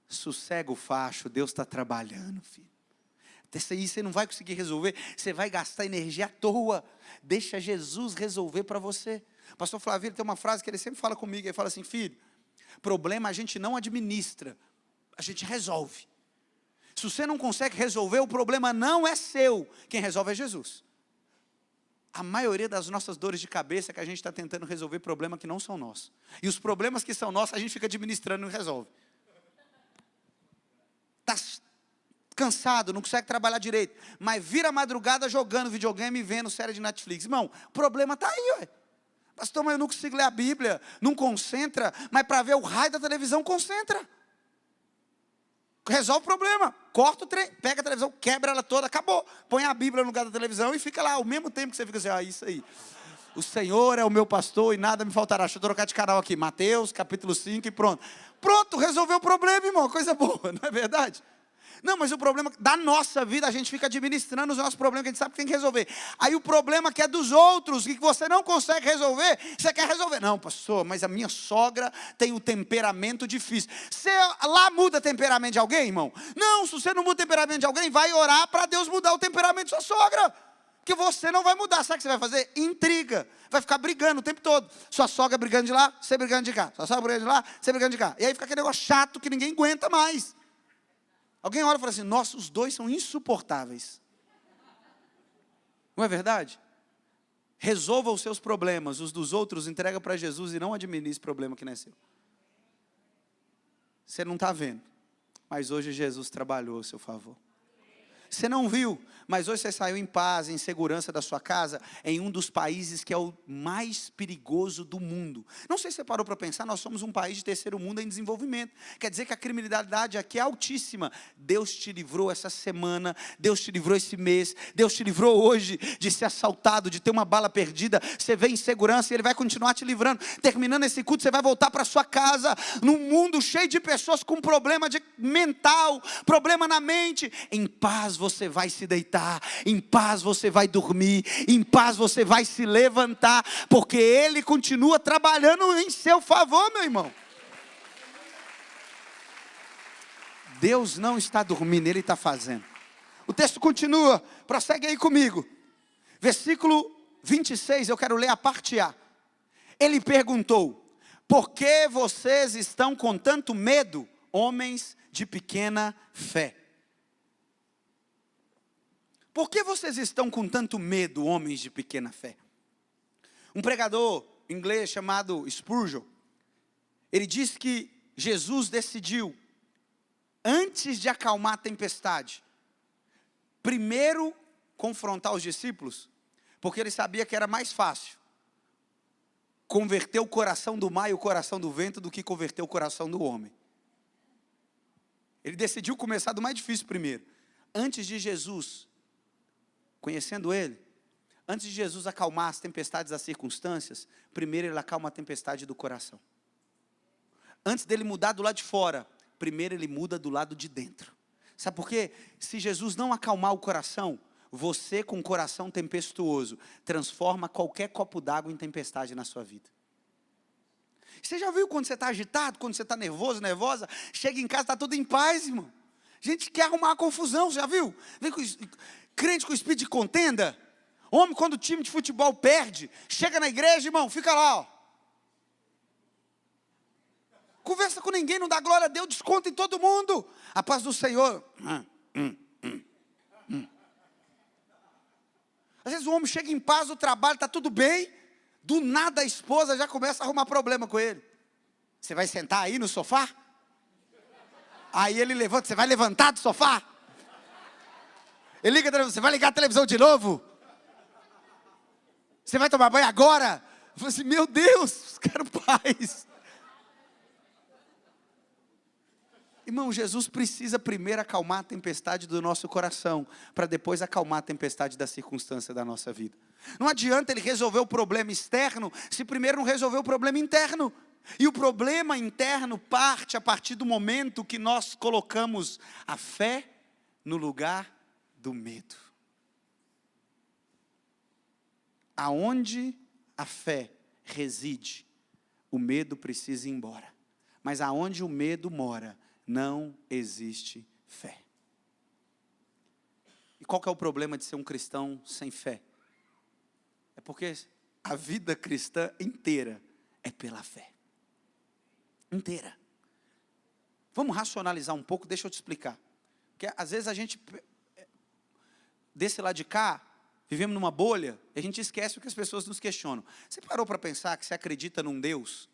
Sossega o facho, Deus está trabalhando, filho. Isso aí você não vai conseguir resolver, você vai gastar energia à toa. Deixa Jesus resolver para você. O pastor Flávio tem uma frase que ele sempre fala comigo, ele fala assim, filho, problema a gente não administra, a gente resolve. Se você não consegue resolver, o problema não é seu, quem resolve é Jesus. A maioria das nossas dores de cabeça é que a gente está tentando resolver problemas que não são nossos. E os problemas que são nossos, a gente fica administrando e não resolve. Está cansado, não consegue trabalhar direito, mas vira a madrugada jogando videogame e vendo série de Netflix. Irmão, o problema está aí, ué. Pastor, mas eu não consigo ler a Bíblia, não concentra, mas para ver o raio da televisão, concentra. Resolve o problema, corta o trem, pega a televisão, quebra ela toda, acabou. Põe a Bíblia no lugar da televisão e fica lá, ao mesmo tempo que você fica assim, isso aí. O Senhor é o meu pastor e nada me faltará. Deixa eu trocar de canal aqui, Mateus, capítulo 5 e pronto. Pronto, resolveu o problema, irmão, coisa boa, não é verdade? Não, mas o problema da nossa vida, a gente fica administrando os nossos problemas, que a gente sabe que tem que resolver. Aí o problema que é dos outros, que você não consegue resolver, você quer resolver. Não, pastor, mas a minha sogra tem o temperamento difícil. Você lá muda temperamento de alguém, irmão? Não, se você não muda o temperamento de alguém, vai orar para Deus mudar o temperamento da sua sogra. Porque você não vai mudar. Sabe o que você vai fazer? Intriga. Vai ficar brigando o tempo todo. Sua sogra brigando de lá, você brigando de cá. Sua sogra brigando de lá, você brigando de cá. E aí fica aquele negócio chato que ninguém aguenta mais. Alguém olha e fala assim, nossa, os dois são insuportáveis. Não é verdade? Resolva os seus problemas, os dos outros entrega para Jesus e não administre problema que não é seu. Você não está vendo, mas hoje Jesus trabalhou a seu favor. Você não viu, mas hoje você saiu em paz, em segurança da sua casa, em um dos países que é o mais perigoso do mundo. Não sei se você parou para pensar, nós somos um país de terceiro mundo em desenvolvimento. Quer dizer que a criminalidade aqui é altíssima. Deus te livrou essa semana, Deus te livrou esse mês, Deus te livrou hoje de ser assaltado, de ter uma bala perdida. Você vem em segurança e Ele vai continuar te livrando. Terminando esse culto, você vai voltar para sua casa, num mundo cheio de pessoas com problema mental, problema na mente. Em paz você vai se deitar, em paz você vai dormir, em paz você vai se levantar, porque Ele continua trabalhando em seu favor, meu irmão. Deus não está dormindo, Ele está fazendo. O texto continua, prossegue aí comigo. Versículo 26, eu quero ler a parte A. Ele perguntou, por que vocês estão com tanto medo, homens de pequena fé? Por que vocês estão com tanto medo, homens de pequena fé? Um pregador inglês chamado Spurgeon, ele disse que Jesus decidiu, antes de acalmar a tempestade, primeiro confrontar os discípulos, porque ele sabia que era mais fácil converter o coração do mar e o coração do vento do que converter o coração do homem. Ele decidiu começar do mais difícil primeiro. Antes de Jesus, conhecendo Ele, antes de Jesus acalmar as tempestades das circunstâncias, primeiro Ele acalma a tempestade do coração. Antes dele mudar do lado de fora, primeiro Ele muda do lado de dentro. Sabe por quê? Se Jesus não acalmar o coração, você com o coração tempestuoso, transforma qualquer copo d'água em tempestade na sua vida. Você já viu quando você está agitado, quando você está nervoso, nervosa, chega em casa, está tudo em paz, irmão. A gente quer arrumar uma confusão, já viu? Vem com crente com espírito de contenda. Homem, quando o time de futebol perde, chega na igreja, irmão, fica lá, ó. Conversa com ninguém, não dá glória a Deus, desconta em todo mundo. A paz do Senhor. Às vezes o homem chega em paz do trabalho, está tudo bem, do nada a esposa já começa a arrumar problema com ele. Você vai sentar aí no sofá? Aí ele levanta, você vai levantar do sofá? Ele liga a televisão, você vai ligar a televisão de novo? Você vai tomar banho agora? Eu falei assim, meu Deus, quero paz. Irmão, Jesus precisa primeiro acalmar a tempestade do nosso coração, para depois acalmar a tempestade da circunstância da nossa vida. Não adianta ele resolver o problema externo, se primeiro não resolver o problema interno. E o problema interno parte a partir do momento que nós colocamos a fé no lugar do medo. Aonde a fé reside, o medo precisa ir embora. Mas aonde o medo mora, não existe fé. E qual que é o problema de ser um cristão sem fé? É porque a vida cristã inteira é pela fé. Inteira. Vamos racionalizar um pouco, deixa eu te explicar. Porque às vezes a gente, desse lado de cá, vivemos numa bolha, e a gente esquece o que as pessoas nos questionam. Você parou para pensar que você acredita num Deus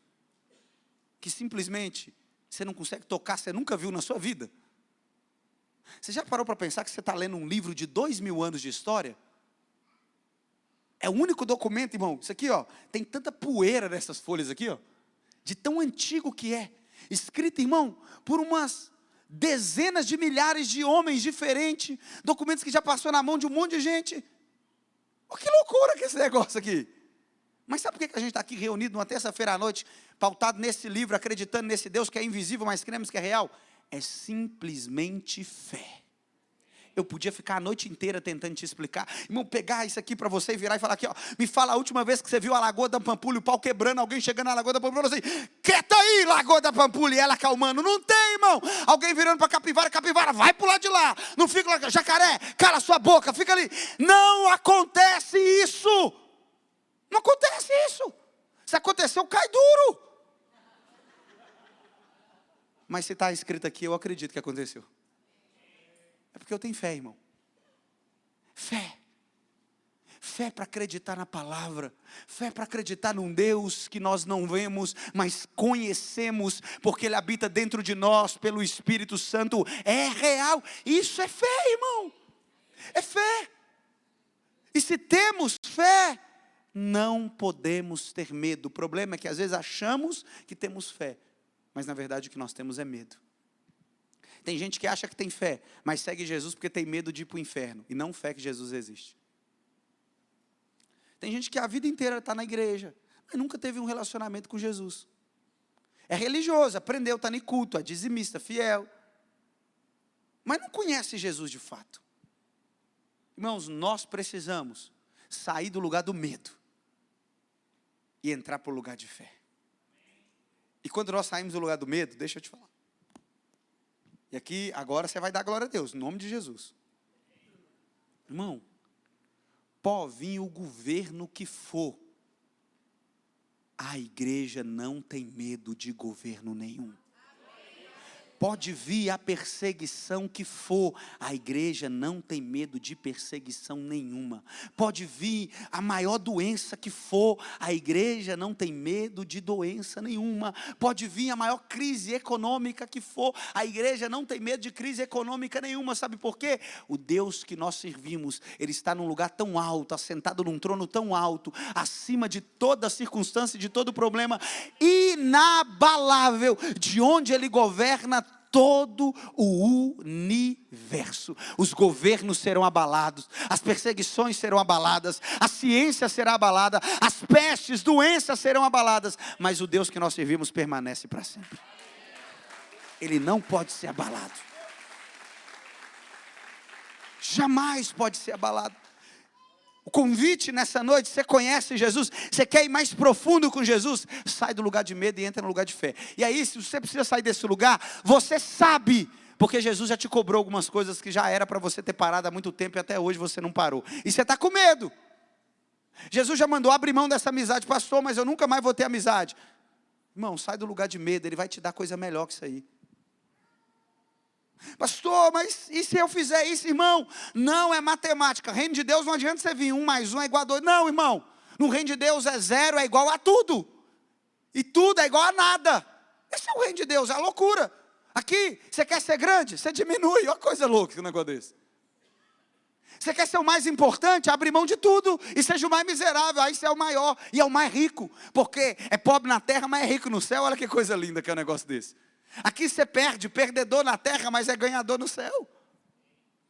que simplesmente você não consegue tocar, você nunca viu na sua vida? Você já parou para pensar que você está lendo um livro de 2000 anos de história? É o único documento, irmão, isso aqui, ó, tem tanta poeira nessas folhas aqui, ó, de tão antigo que é, escrito, irmão, por umas dezenas de milhares de homens diferentes, documentos que já passou na mão de um monte de gente. Oh, que loucura que é esse negócio aqui. Mas sabe por que a gente está aqui reunido numa terça-feira à noite, pautado nesse livro, acreditando nesse Deus que é invisível, mas cremos que é real? É simplesmente fé. Eu podia ficar a noite inteira tentando te explicar. Irmão, pegar isso aqui para você e virar e falar aqui, ó, me fala a última vez que você viu a Lagoa da Pampulha, o pau quebrando, alguém chegando na Lagoa da Pampulha, assim, quieta aí, Lagoa da Pampulha, e ela acalmando. Não tem, irmão. Alguém virando para capivara, capivara, vai pro lado de lá. Não fica lá, jacaré, cala sua boca, fica ali. Não acontece isso. Não acontece isso. Se aconteceu, cai duro. Mas se está escrito aqui, eu acredito que aconteceu. É porque eu tenho fé, irmão. Fé. Fé para acreditar na palavra. Fé para acreditar num Deus que nós não vemos, mas conhecemos, porque Ele habita dentro de nós, pelo Espírito Santo. É real. Isso é fé, irmão. É fé. E se temos fé, não podemos ter medo. O problema é que às vezes achamos que temos fé, mas na verdade o que nós temos é medo. Tem gente que acha que tem fé, mas segue Jesus porque tem medo de ir para o inferno, e não fé que Jesus existe. Tem gente que a vida inteira está na igreja, mas nunca teve um relacionamento com Jesus. É religioso, aprendeu, está em culto, é dizimista, fiel, mas não conhece Jesus de fato. Irmãos, nós precisamos sair do lugar do medo e entrar para o lugar de fé. E quando nós saímos do lugar do medo, deixa eu te falar. E aqui, agora você vai dar glória a Deus, em nome de Jesus. Irmão, pode vir o governo que for, a igreja não tem medo de governo nenhum. Pode vir a perseguição que for, a igreja não tem medo de perseguição nenhuma. Pode vir a maior doença que for, a igreja não tem medo de doença nenhuma. Pode vir a maior crise econômica que for, a igreja não tem medo de crise econômica nenhuma. Sabe por quê? O Deus que nós servimos, Ele está num lugar tão alto, assentado num trono tão alto, acima de toda circunstância, de todo problema, inabalável, de onde Ele governa todo o universo. Os governos serão abalados, as perseguições serão abaladas, a ciência será abalada, as pestes, doenças serão abaladas, mas o Deus que nós servimos permanece para sempre. Ele não pode ser abalado. Jamais pode ser abalado. O convite nessa noite, você conhece Jesus, você quer ir mais profundo com Jesus, sai do lugar de medo e entra no lugar de fé. E aí, se você precisa sair desse lugar, você sabe, porque Jesus já te cobrou algumas coisas que já era para você ter parado há muito tempo e até hoje você não parou. E você está com medo. Jesus já mandou abrir mão dessa amizade, pastor, mas eu nunca mais vou ter amizade. Irmão, sai do lugar de medo, Ele vai te dar coisa melhor que isso aí. Pastor, mas e se eu fizer isso, irmão? Não é matemática. Reino de Deus não adianta você vir 1 mais 1 é igual a 2. Não, irmão. No reino de Deus é 0 é igual a tudo. E tudo é igual a nada. Esse é o reino de Deus, é a loucura. Aqui, você quer ser grande? Você diminui. Olha que coisa louca esse negócio desse. Você quer ser o mais importante? Abre mão de tudo e seja o mais miserável. Aí você é o maior e é o mais rico. Porque é pobre na terra, mas é rico no céu. Olha que coisa linda que é um negócio desse. Aqui você perde, perdedor na terra, mas é ganhador no céu.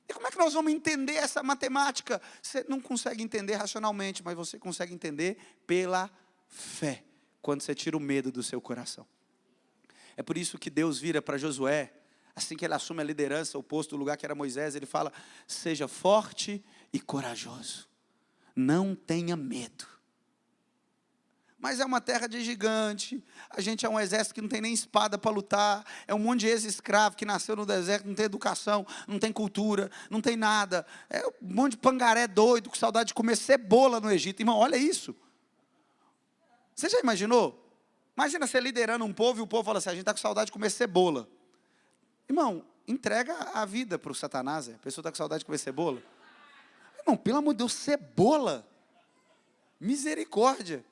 E como é que nós vamos entender essa matemática? Você não consegue entender racionalmente, mas você consegue entender pela fé. Quando você tira o medo do seu coração. É por isso que Deus vira para Josué, assim que ele assume a liderança, o posto do lugar que era Moisés, ele fala: seja forte e corajoso, não tenha medo. Mas é uma terra de gigante, a gente é um exército que não tem nem espada para lutar, é um monte de ex-escravo que nasceu no deserto, não tem educação, não tem cultura, não tem nada, é um monte de pangaré doido, com saudade de comer cebola no Egito. Irmão, olha isso. Você já imaginou? Imagina você liderando um povo e o povo fala assim: a gente está com saudade de comer cebola. Irmão, entrega a vida para o Satanás. A pessoa está com saudade de comer cebola. Irmão, pelo amor de Deus, cebola. Misericórdia.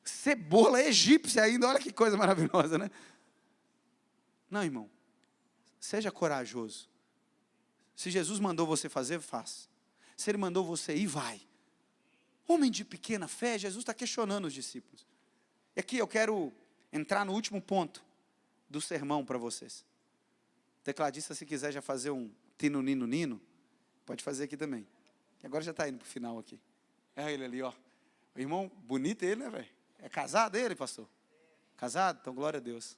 Cebola egípcia ainda, olha que coisa maravilhosa, né? Não, irmão, seja corajoso. Se Jesus mandou você fazer, faça. Se Ele mandou você ir, vai. Homem de pequena fé, Jesus está questionando os discípulos. E aqui eu quero entrar no último ponto do sermão para vocês. O tecladista, se quiser já fazer um tino, nino, nino, pode fazer aqui também. E agora já está indo para o final aqui. É ele ali, ó. O irmão, bonito ele, né, velho? É casado ele, pastor? Casado? Então, glória a Deus.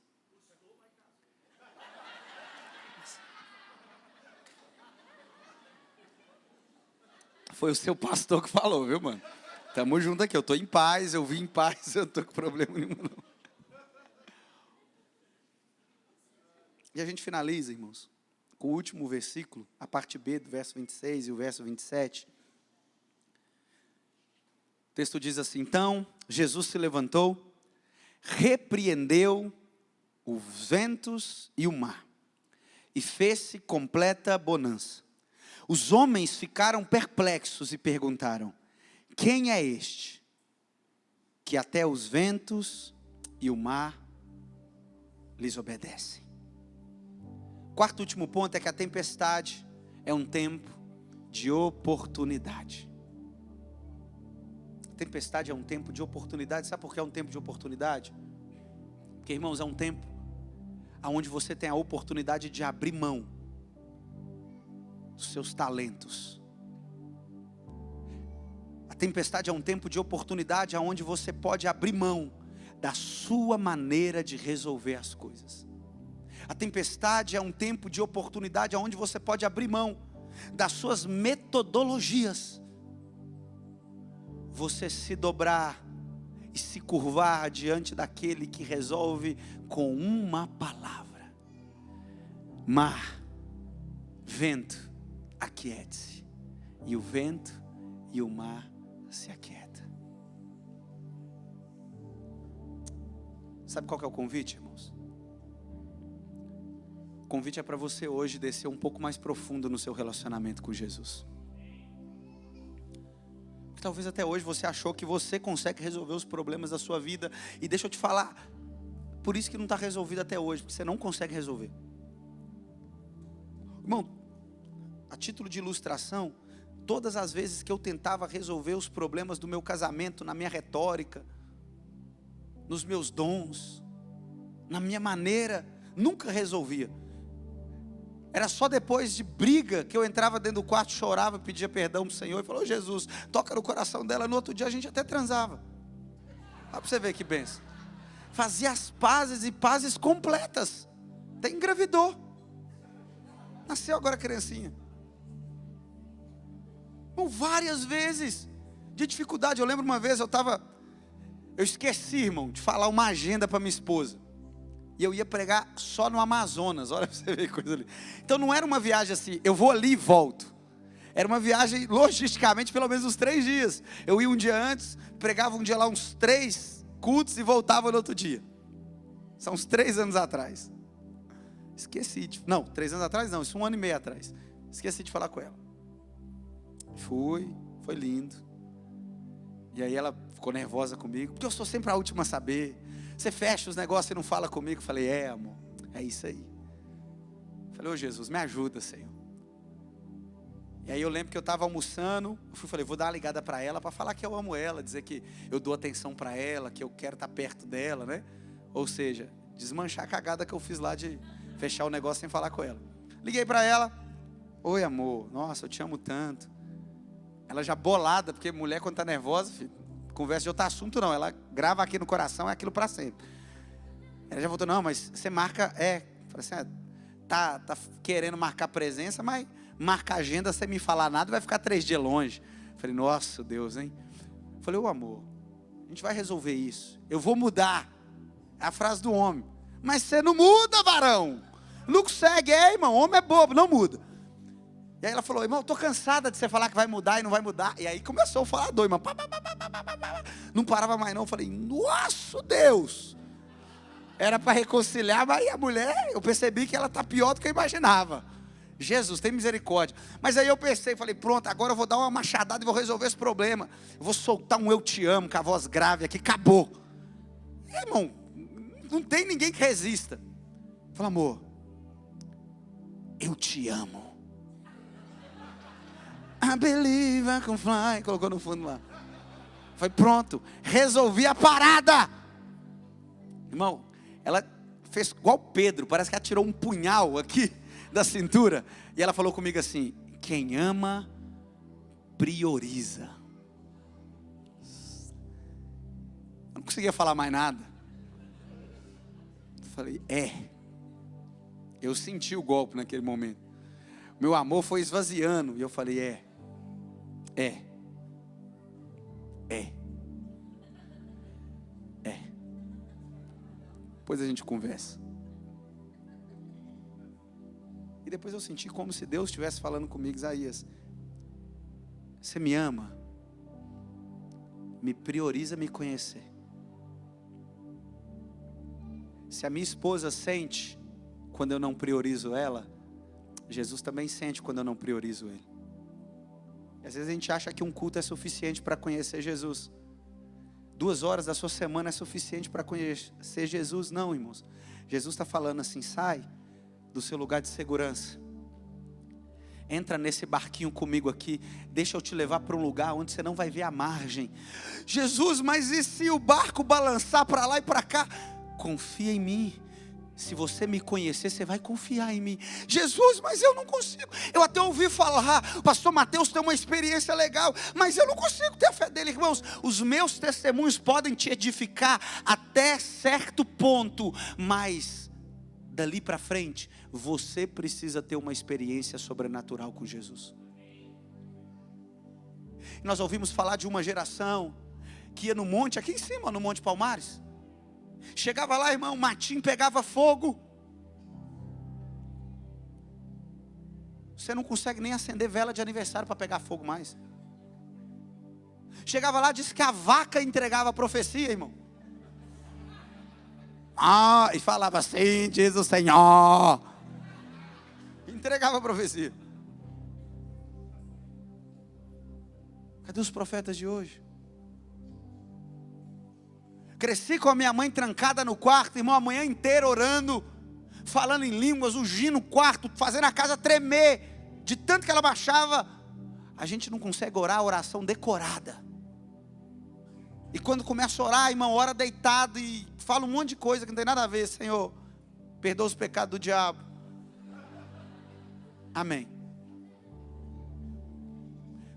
Foi o seu pastor que falou, viu, mano? Tamo junto aqui, eu estou em paz, eu vim em paz, eu não estou com problema nenhum, não. E a gente finaliza, irmãos, com o último versículo, a parte B do verso 26 e o verso 27. O texto diz assim: então, Jesus se levantou, repreendeu os ventos e o mar, e fez-se completa bonança. Os homens ficaram perplexos e perguntaram: quem é este, que até os ventos e o mar lhes obedecem? Quarto e último ponto é que a tempestade é um tempo de oportunidade. A tempestade é um tempo de oportunidade. Sabe por que é um tempo de oportunidade? Porque, irmãos, é um tempo onde você tem a oportunidade de abrir mão dos seus talentos. A tempestade é um tempo de oportunidade onde você pode abrir mão da sua maneira de resolver as coisas. A tempestade é um tempo de oportunidade onde você pode abrir mão das suas metodologias. Você se dobrar e se curvar diante daquele que resolve com uma palavra. Mar, vento, aquiete-se. E o vento e o mar se aquieta. Sabe qual que é o convite, irmãos? O convite é para você hoje descer um pouco mais profundo no seu relacionamento com Jesus. Porque talvez até hoje você achou que você consegue resolver os problemas da sua vida. E deixa eu te falar, por isso que não está resolvido até hoje, porque você não consegue resolver. Irmão, a título de ilustração, todas as vezes que eu tentava resolver os problemas do meu casamento, na minha retórica, nos meus dons, na minha maneira, nunca resolvia. Era só depois de briga que eu entrava dentro do quarto, chorava, pedia perdão para o Senhor e falou: Jesus, toca no coração dela. No outro dia a gente até transava. Olha para você ver que bênção. Fazia as pazes e pazes completas. Até engravidou. Nasceu agora a criancinha. Bom, várias vezes de dificuldade. Eu lembro uma vez, eu esqueci, irmão, de falar uma agenda para minha esposa. E eu ia pregar só no Amazonas. Olha para você ver que coisa ali. Então não era uma viagem assim, eu vou ali e volto. Era uma viagem, logisticamente, pelo menos uns 3 dias. Eu ia um dia antes, pregava um dia lá uns 3 cultos e voltava no outro dia. São uns 3 anos atrás. Esqueci não, 3 anos atrás não, isso 1 ano e meio atrás. Esqueci de falar com ela. Foi lindo. E aí ela ficou nervosa comigo, porque eu sou sempre a última a saber. Você fecha os negócios e não fala comigo. Eu falei, amor, é isso aí. Eu falei, ô Jesus, me ajuda, Senhor. E aí eu lembro que eu estava almoçando, falei, vou dar uma ligada para ela, para falar que eu amo ela, dizer que eu dou atenção para ela, que eu quero estar perto dela, né? Ou seja, desmanchar a cagada que eu fiz lá de fechar o negócio sem falar com ela. Liguei para ela, oi amor, nossa, eu te amo tanto. Ela já bolada, porque mulher quando está nervosa, filho, conversa de outro assunto não, ela grava aqui no coração, é aquilo para sempre. Ela já voltou, não, mas você marca, falei assim, tá querendo marcar presença, mas marca agenda sem me falar nada, vai ficar 3 dias longe. Falei, nossa Deus, hein? Falei, ô amor, a gente vai resolver isso, eu vou mudar. É a frase do homem, mas você não muda, varão, não consegue, irmão, homem é bobo, não muda. E aí ela falou, irmão, estou cansada de você falar que vai mudar e não vai mudar. E aí começou o falador, irmão, não parava mais não. Eu falei, nossa Deus, era para reconciliar, mas a mulher, eu percebi que ela está pior do que eu imaginava. Jesus, tem misericórdia. Mas aí eu pensei, falei, pronto, agora eu vou dar uma machadada e vou resolver esse problema. Eu vou soltar um eu te amo com a voz grave aqui, acabou. E, irmão, não tem ninguém que resista. Fala, amor, eu te amo. I believe I can fly. Colocou no fundo lá. Foi pronto, resolvi a parada. Irmão, ela fez igual Pedro, parece que ela tirou um punhal aqui da cintura, e ela falou comigo assim, quem ama, prioriza. Eu não conseguia falar mais nada. Eu falei, eu senti o golpe naquele momento, meu amor foi esvaziando, e eu falei, depois a gente conversa. E depois eu senti como se Deus estivesse falando comigo, Isaías, você me ama, me prioriza me conhecer. Se a minha esposa sente quando eu não priorizo ela, Jesus também sente quando eu não priorizo ele. E às vezes a gente acha que um culto é suficiente para conhecer Jesus. 2 horas da sua semana é suficiente para conhecer Jesus. Não, irmãos. Jesus está falando assim, sai do seu lugar de segurança. Entra nesse barquinho comigo aqui. Deixa eu te levar para um lugar onde você não vai ver a margem. Jesus, mas e se o barco balançar para lá e para cá? Confia em mim. Se você me conhecer, você vai confiar em mim. Jesus, mas eu não consigo. Eu até ouvi falar, o pastor Mateus tem uma experiência legal, mas eu não consigo ter a fé dele. Irmãos, os meus testemunhos podem te edificar até certo ponto, mas dali para frente, você precisa ter uma experiência sobrenatural com Jesus. Nós ouvimos falar de uma geração que ia no monte, aqui em cima, no Monte Palmares. Chegava lá, irmão, o matinho pegava fogo. Você não consegue nem acender vela de aniversário para pegar fogo mais. Chegava lá, disse que a vaca entregava a profecia, irmão. E falava assim, diz o Senhor. Entregava a profecia. Cadê os profetas de hoje? Cresci com a minha mãe trancada no quarto, irmão, a manhã inteira orando, falando em línguas, ungindo o quarto, fazendo a casa tremer, de tanto que ela baixava. A gente não consegue orar a oração decorada. E quando começa a orar, irmão, ora deitado e fala um monte de coisa que não tem nada a ver. Senhor, perdoa os pecados do diabo. Amém.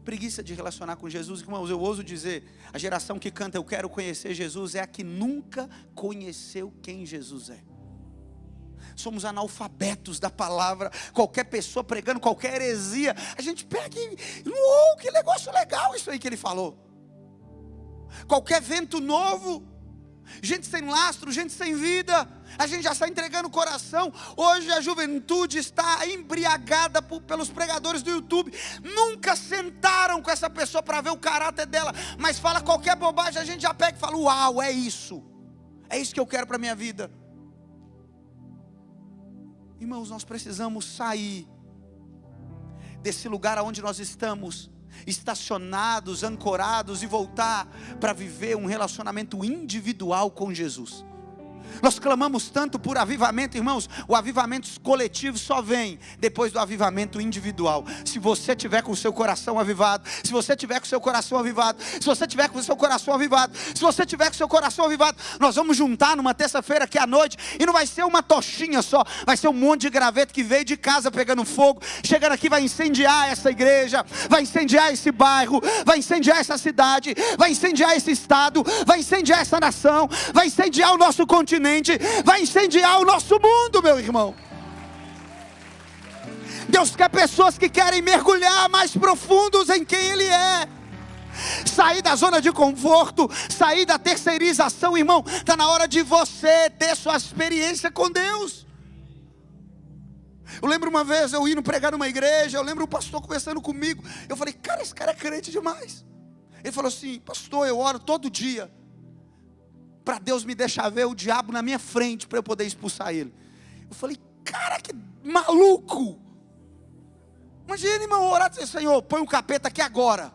Preguiça de relacionar com Jesus, irmãos, eu ouso dizer, a geração que canta eu quero conhecer Jesus é a que nunca conheceu quem Jesus é. Somos analfabetos da palavra. Qualquer pessoa pregando qualquer heresia, a gente pega e, que negócio legal isso aí que ele falou. Qualquer vento novo, gente sem lastro, gente sem vida, a gente já está entregando o coração. Hoje a juventude está embriagada pelos pregadores do YouTube. Nunca sentaram com essa pessoa para ver o caráter dela, mas fala qualquer bobagem, a gente já pega e fala, uau, é isso que eu quero para a minha vida. Irmãos, nós precisamos sair desse lugar onde nós estamos estacionados, ancorados, e voltar para viver um relacionamento individual com Jesus. Nós clamamos tanto por avivamento, irmãos. O avivamento coletivo só vem depois do avivamento individual. Se você tiver com o seu coração avivado, se você tiver com o seu coração avivado, se você tiver com o seu coração avivado, se você tiver com o seu coração avivado, nós vamos juntar numa terça-feira aqui à noite, e não vai ser uma tochinha só, vai ser um monte de graveto que veio de casa pegando fogo, chegando aqui vai incendiar essa igreja, vai incendiar esse bairro, vai incendiar essa cidade, vai incendiar esse estado, vai incendiar essa nação, vai incendiar o nosso continente, vai incendiar o nosso mundo, meu irmão. Deus quer pessoas que querem mergulhar mais profundos em quem Ele é. Sair da zona de conforto, sair da terceirização, irmão. Está na hora de você ter sua experiência com Deus. Eu lembro uma vez eu indo pregar numa igreja, eu lembro o pastor conversando comigo. Eu falei, cara, esse cara é crente demais. Ele falou assim, pastor, eu oro todo dia para Deus me deixar ver o diabo na minha frente, para eu poder expulsar ele. Eu falei, cara, que maluco. Imagina, irmão, orar e dizer, Senhor, põe um capeta aqui agora,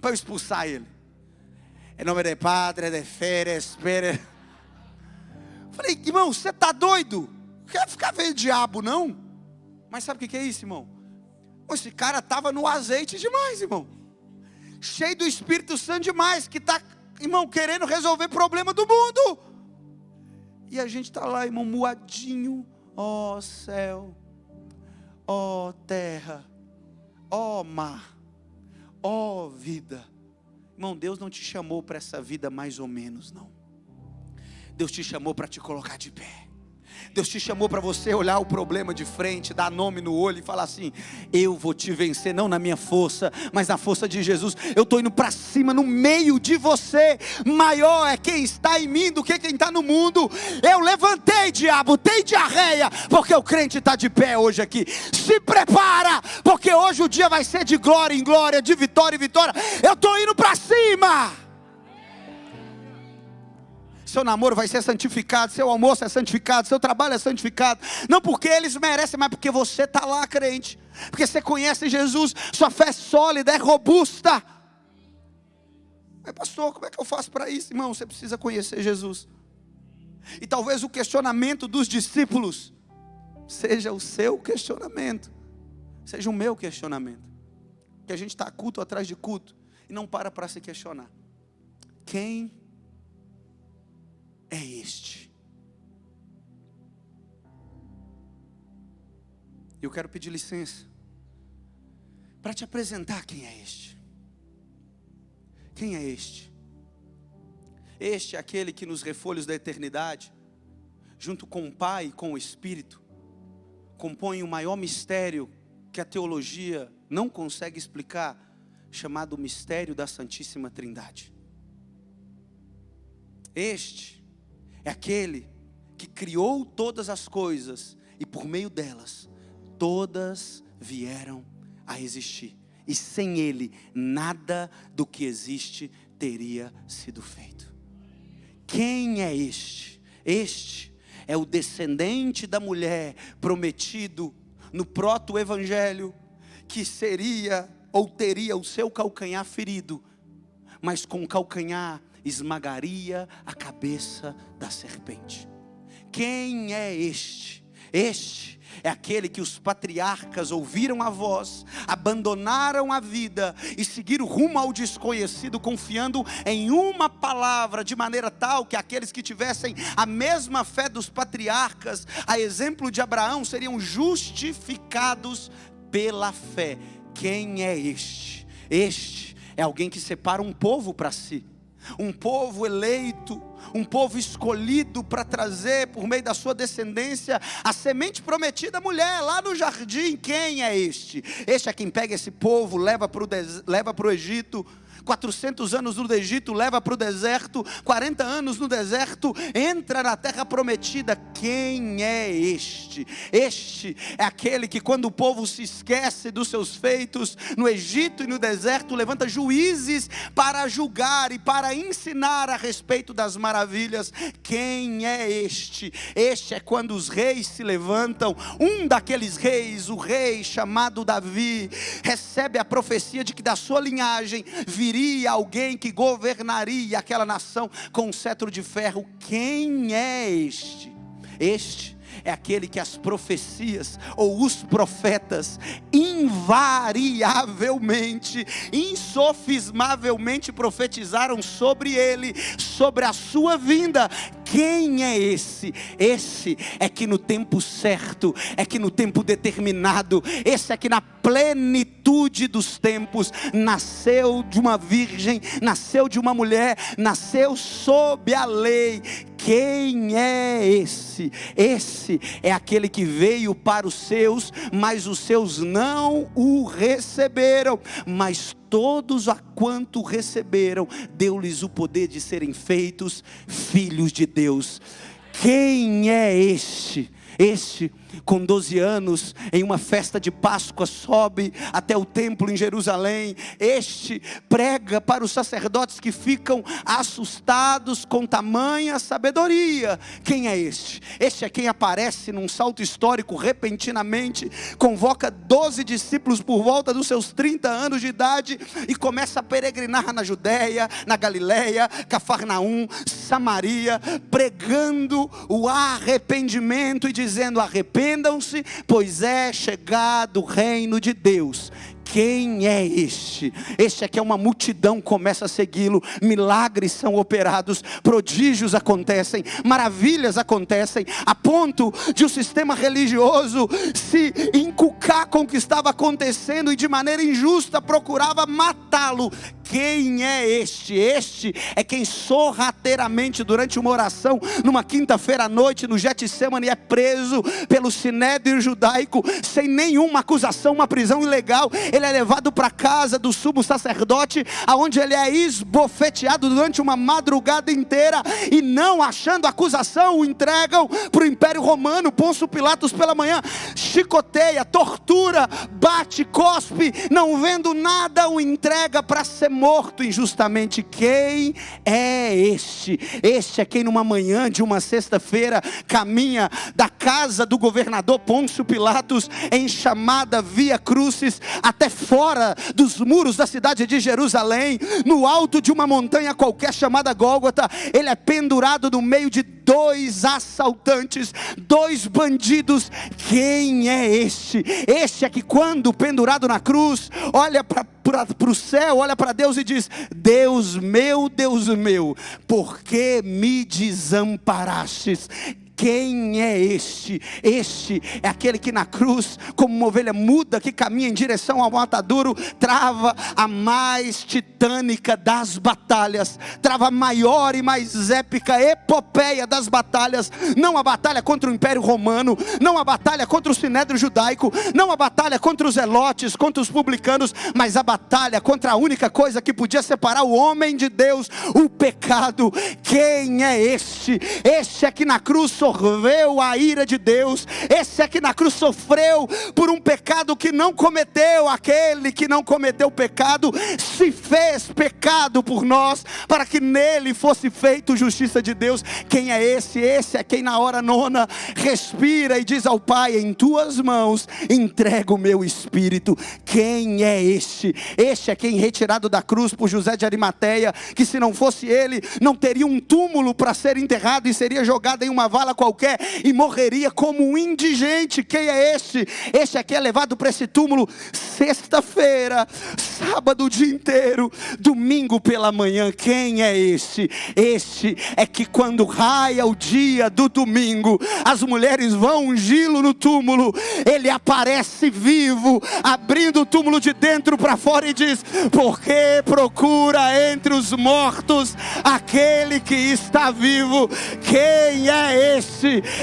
para eu expulsar ele. Em nome do Padre, de Filho, Espírito. Eu falei, irmão, você está doido? Não quer ficar vendo diabo, não? Mas sabe o que é isso, irmão? Esse cara estava no azeite demais, irmão. Cheio do Espírito Santo demais, que está, irmão, querendo resolver problema do mundo. E a gente está lá, irmão, moadinho. Ó céu, ó terra, ó mar, ó vida. Irmão, Deus não te chamou para essa vida mais ou menos, não. Deus te chamou para te colocar de pé. Deus te chamou para você olhar o problema de frente, dar nome no olho e falar assim, eu vou te vencer, não na minha força, mas na força de Jesus. Eu estou indo para cima no meio de você. Maior é quem está em mim do que quem está no mundo. Eu levantei, diabo, tem diarreia, porque o crente está de pé hoje aqui. Se prepara, porque hoje o dia vai ser de glória em glória, de vitória em vitória. Eu estou indo para cima. Seu namoro vai ser santificado, seu almoço é santificado, seu trabalho é santificado. Não porque eles merecem, mas porque você está lá, crente. Porque você conhece Jesus, sua fé é sólida, é robusta. Mas pastor, como é que eu faço para isso? Irmão, você precisa conhecer Jesus. E talvez o questionamento dos discípulos seja o seu questionamento, seja o meu questionamento. Que a gente está culto atrás de culto e não para se questionar. Quem é este? Eu quero pedir licença para te apresentar quem é este. Quem é este? Este é aquele que nos refolhos da eternidade, junto com o Pai e com o Espírito, compõe o maior mistério que a teologia não consegue explicar, chamado mistério da Santíssima Trindade. Este é aquele que criou todas as coisas e por meio delas, todas vieram a existir. E sem Ele, nada do que existe teria sido feito. Quem é este? Este é o descendente da mulher prometido no proto-evangelho, que seria ou teria o seu calcanhar ferido, mas com o calcanhar esmagaria a cabeça da serpente. Quem é este? Este é aquele que os patriarcas ouviram a voz, abandonaram a vida e seguiram rumo ao desconhecido, confiando em uma palavra, de maneira tal que aqueles que tivessem a mesma fé dos patriarcas, a exemplo de Abraão, seriam justificados pela fé. Quem é este? Este é alguém que separa um povo para si. Um povo eleito, um povo escolhido para trazer por meio da sua descendência a semente prometida à mulher lá no jardim. Quem é este? Este é quem pega esse povo, leva para o Egito, 400 anos no Egito, leva para o deserto, 40 anos no deserto, entra na terra prometida. Quem é este? Este é aquele que, quando o povo se esquece dos seus feitos no Egito e no deserto, levanta juízes para julgar e para ensinar a respeito das maravilhas. Quem é este? Este é quando os reis se levantam. Um daqueles reis, o rei chamado Davi, recebe a profecia de que da sua linhagem viria alguém que governaria aquela nação com um cetro de ferro. Quem é este? Este é aquele que as profecias, ou os profetas, invariavelmente, insofismavelmente profetizaram sobre ele, sobre a sua vinda. Quem é esse? Esse é que no tempo certo, é que no tempo determinado, esse é que na plenitude dos tempos, nasceu de uma virgem, nasceu de uma mulher, nasceu sob a lei. Quem é esse? Esse é aquele que veio para os seus, mas os seus não o receberam. Mas todos a quanto receberam, deu-lhes o poder de serem feitos filhos de Deus. Quem é este? Este, com 12 anos, em uma festa de Páscoa, sobe até o templo em Jerusalém. Este prega para os sacerdotes que ficam assustados com tamanha sabedoria. Quem é este? Este é quem aparece num salto histórico repentinamente, convoca 12 discípulos por volta dos seus 30 anos de idade e começa a peregrinar na Judéia, na Galileia, Cafarnaum, Samaria, pregando o arrependimento e dizendo: arrependam-se, pois é chegado o reino de Deus. Quem é este? Este é que uma multidão começa a segui-lo, milagres são operados, prodígios acontecem, maravilhas acontecem, a ponto de o sistema religioso se encucar com o que estava acontecendo e de maneira injusta procurava matá-lo. Quem é este? Este é quem sorrateiramente, durante uma oração, numa quinta-feira à noite, no Getsemane, é preso pelo sinédrio judaico, sem nenhuma acusação, uma prisão ilegal. Ele é levado para a casa do sumo sacerdote, aonde ele é esbofeteado durante uma madrugada inteira, e não achando acusação, o entregam para o Império Romano. Pôncio Pilatos pela manhã chicoteia, tortura, bate, cospe, não vendo nada, o entrega para ser morto injustamente. Quem é este? Este é quem numa manhã de uma sexta-feira caminha da casa do governador Pôncio Pilatos, em chamada Via Crucis, até fora dos muros da cidade de Jerusalém, no alto de uma montanha qualquer chamada Gólgota. Ele é pendurado no meio de 2 assaltantes, 2 bandidos. Quem é este? Este é que, quando pendurado na cruz, olha para o céu, olha para Deus e diz: Deus meu, por que me desamparastes? Quem é este? Este é aquele que na cruz, como uma ovelha muda que caminha em direção ao matadouro, trava a mais titânica das batalhas, trava a maior e mais épica epopeia das batalhas. Não a batalha contra o Império Romano, não a batalha contra o sinédrio judaico, não a batalha contra os zelotes, contra os publicanos, mas a batalha contra a única coisa que podia separar o homem de Deus: o pecado. Quem é este? Este é que na cruz sorveu a ira de Deus. Esse é que na cruz sofreu por um pecado que não cometeu. Aquele que não cometeu pecado se fez pecado por nós, para que nele fosse feito justiça de Deus. Quem é esse? Esse é quem na hora nona respira e diz ao Pai: em tuas mãos entrego o meu espírito. Quem é este? Este é quem, retirado da cruz por José de Arimateia, que se não fosse ele, não teria um túmulo para ser enterrado e seria jogado em uma vala qualquer e morreria como um indigente. Quem é este? Este aqui é levado para esse túmulo sexta-feira, sábado o dia inteiro, domingo pela manhã. Quem é este? Este é que, quando raia o dia do domingo, as mulheres vão ungí-lo no túmulo, ele aparece vivo, abrindo o túmulo de dentro para fora e diz: porque procura entre os mortos aquele que está vivo. Quem é este?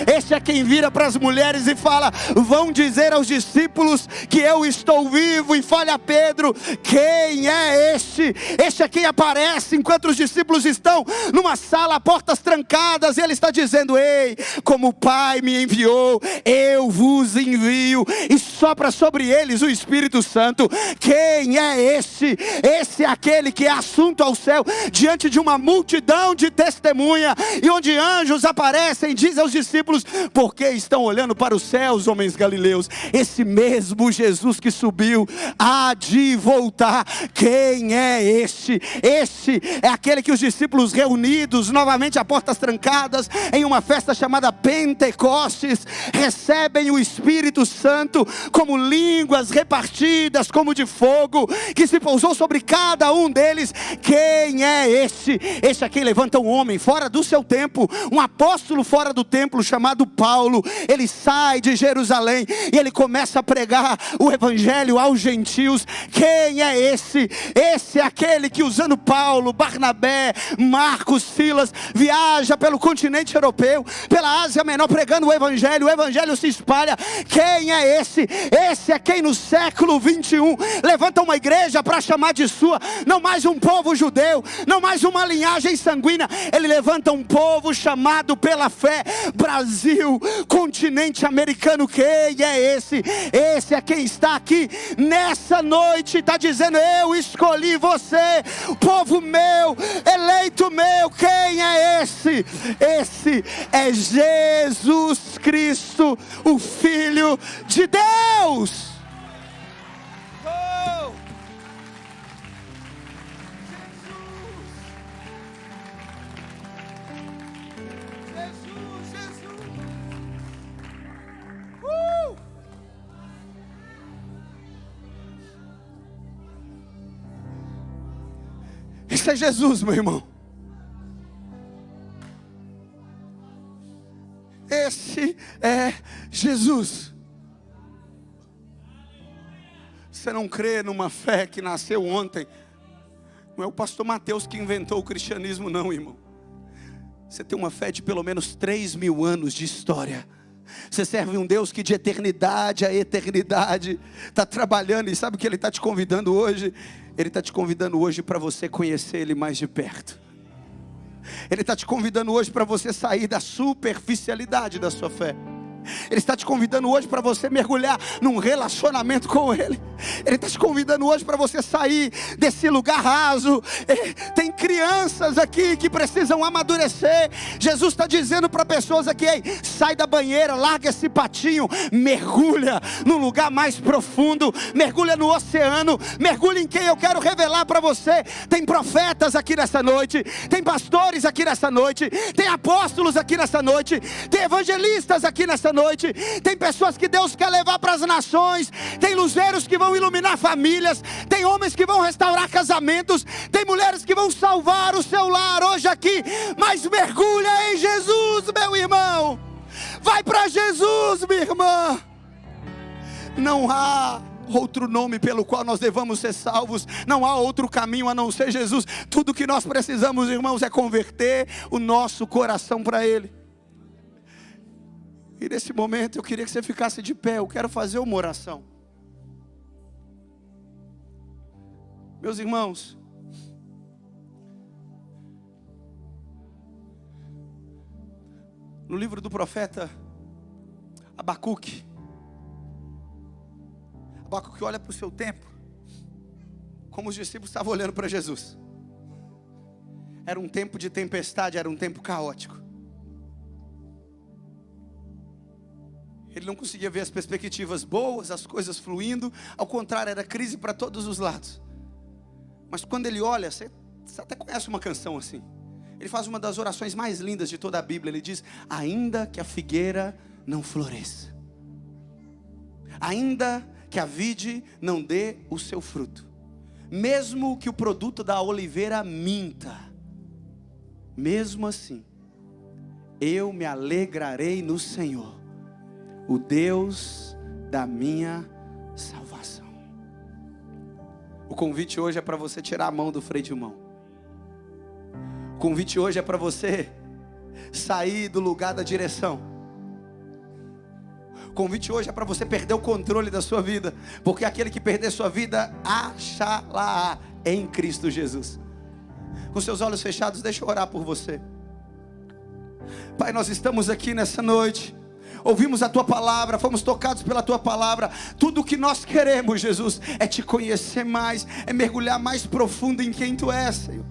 Este é quem vira para as mulheres e fala: vão dizer aos discípulos que eu estou vivo. E fale a Pedro: quem é este? Este é quem aparece enquanto os discípulos estão numa sala, portas trancadas, e ele está dizendo: ei, como o Pai me enviou, eu vos envio. E sopra sobre eles o Espírito Santo. Quem é este? Esse é aquele que é assunto ao céu diante de uma multidão de testemunha, e onde anjos aparecem, diz aos discípulos: porque estão olhando para os céus, homens galileus? Esse mesmo Jesus que subiu há de voltar. Quem é este? Este é aquele que os discípulos reunidos, novamente a portas trancadas, em uma festa chamada Pentecostes, recebem o Espírito Santo como línguas repartidas como de fogo, que se pousou sobre cada um deles. Quem é este? Este é quem levanta um homem fora do seu tempo, um apóstolo fora do templo chamado Paulo. Ele sai de Jerusalém e ele começa a pregar o evangelho aos gentios. Quem é esse? Esse é aquele que, usando Paulo, Barnabé, Marcos, Silas, viaja pelo continente europeu, pela Ásia Menor, pregando o evangelho se espalha. Quem é esse? Esse é quem no século 21 levanta uma igreja para chamar de sua, não mais um povo judeu, não mais uma linhagem sanguínea. Ele levanta um povo chamado pela fé. Brasil, continente americano. Quem é esse? Esse é quem está aqui nessa noite, está dizendo: eu escolhi você, povo meu, eleito meu. Quem é esse? Esse é Jesus Cristo, o Filho de Deus. Oh! Esse é Jesus, meu irmão. Esse é Jesus. Você não crê numa fé que nasceu ontem? Não é o pastor Mateus que inventou o cristianismo, não, irmão. Você tem uma fé de pelo menos 3.000 anos de história. Você serve um Deus que de eternidade a eternidade está trabalhando. E sabe o que Ele está te convidando hoje? Ele está te convidando hoje para você conhecer Ele mais de perto. Ele está te convidando hoje para você sair da superficialidade da sua fé. Ele está te convidando hoje para você mergulhar num relacionamento com Ele. Ele está te convidando hoje para você sair desse lugar raso. Tem crianças aqui que precisam amadurecer. Jesus está dizendo para pessoas aqui: ei, sai da banheira, larga esse patinho, mergulha num lugar mais profundo, mergulha no oceano, mergulha em quem eu quero revelar para você. Tem profetas aqui nessa noite, tem pastores aqui nessa noite, tem apóstolos aqui nessa noite, tem evangelistas aqui nessa noite, tem pessoas que Deus quer levar para as nações, tem luzeiros que vão iluminar famílias, tem homens que vão restaurar casamentos, tem mulheres que vão salvar o seu lar hoje aqui. Mas mergulha em Jesus, meu irmão, vai para Jesus, minha irmã. Não há outro nome pelo qual nós devamos ser salvos, não há outro caminho a não ser Jesus. Tudo que nós precisamos, irmãos, é converter o nosso coração para Ele. E nesse momento eu queria que você ficasse de pé. Eu quero fazer uma oração. Meus irmãos, no livro do profeta Abacuque olha para o seu tempo como os discípulos estavam olhando para Jesus. Era um tempo de tempestade, era um tempo caótico. Ele não conseguia ver as perspectivas boas, as coisas fluindo. Ao contrário, era crise para todos os lados. Mas quando ele olha, você até conhece uma canção assim. Ele faz uma das orações mais lindas de toda a Bíblia. Ele diz: ainda que a figueira não floresça, ainda que a vide não dê o seu fruto, mesmo que o produto da oliveira minta, mesmo assim, eu me alegrarei no Senhor, o Deus da minha salvação. O convite hoje é para você tirar a mão do freio de mão. O convite hoje é para você sair do lugar da direção. O convite hoje é para você perder o controle da sua vida, porque aquele que perder sua vida, achará em Cristo Jesus. Com seus olhos fechados, deixa eu orar por você. Pai, nós estamos aqui nessa noite, ouvimos a Tua Palavra, fomos tocados pela Tua Palavra. Tudo o que nós queremos, Jesus, é Te conhecer mais, é mergulhar mais profundo em quem Tu és, Senhor.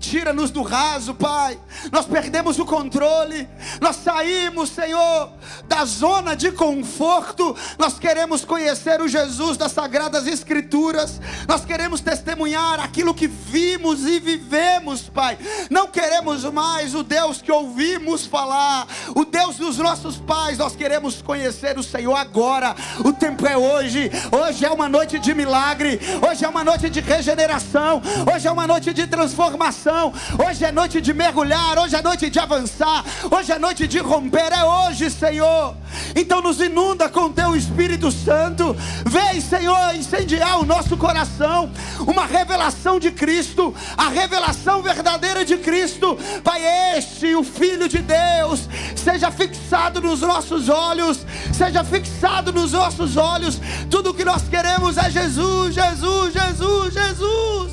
tira-nos do raso, Pai. Nós perdemos o controle, nós saímos, Senhor, da zona de conforto. Nós queremos conhecer o Jesus das Sagradas Escrituras, nós queremos testemunhar aquilo que vimos e vivemos, Pai. Não queremos mais o Deus que ouvimos falar, o Deus dos nossos pais. Nós queremos conhecer o Senhor agora. O tempo é hoje. Hoje é uma noite de milagre, hoje é uma noite de regeneração, hoje é uma noite de transformação, hoje é noite de mergulhar, hoje é noite de avançar, hoje é noite de romper. É hoje, Senhor. Então nos inunda com Teu Espírito Santo. Vem, Senhor, incendiar o nosso coração, uma revelação de Cristo, a revelação verdadeira de Cristo. Pai, este, o Filho de Deus, seja fixado nos nossos olhos, seja fixado nos nossos olhos. Tudo o que nós queremos é Jesus, Jesus, Jesus, Jesus.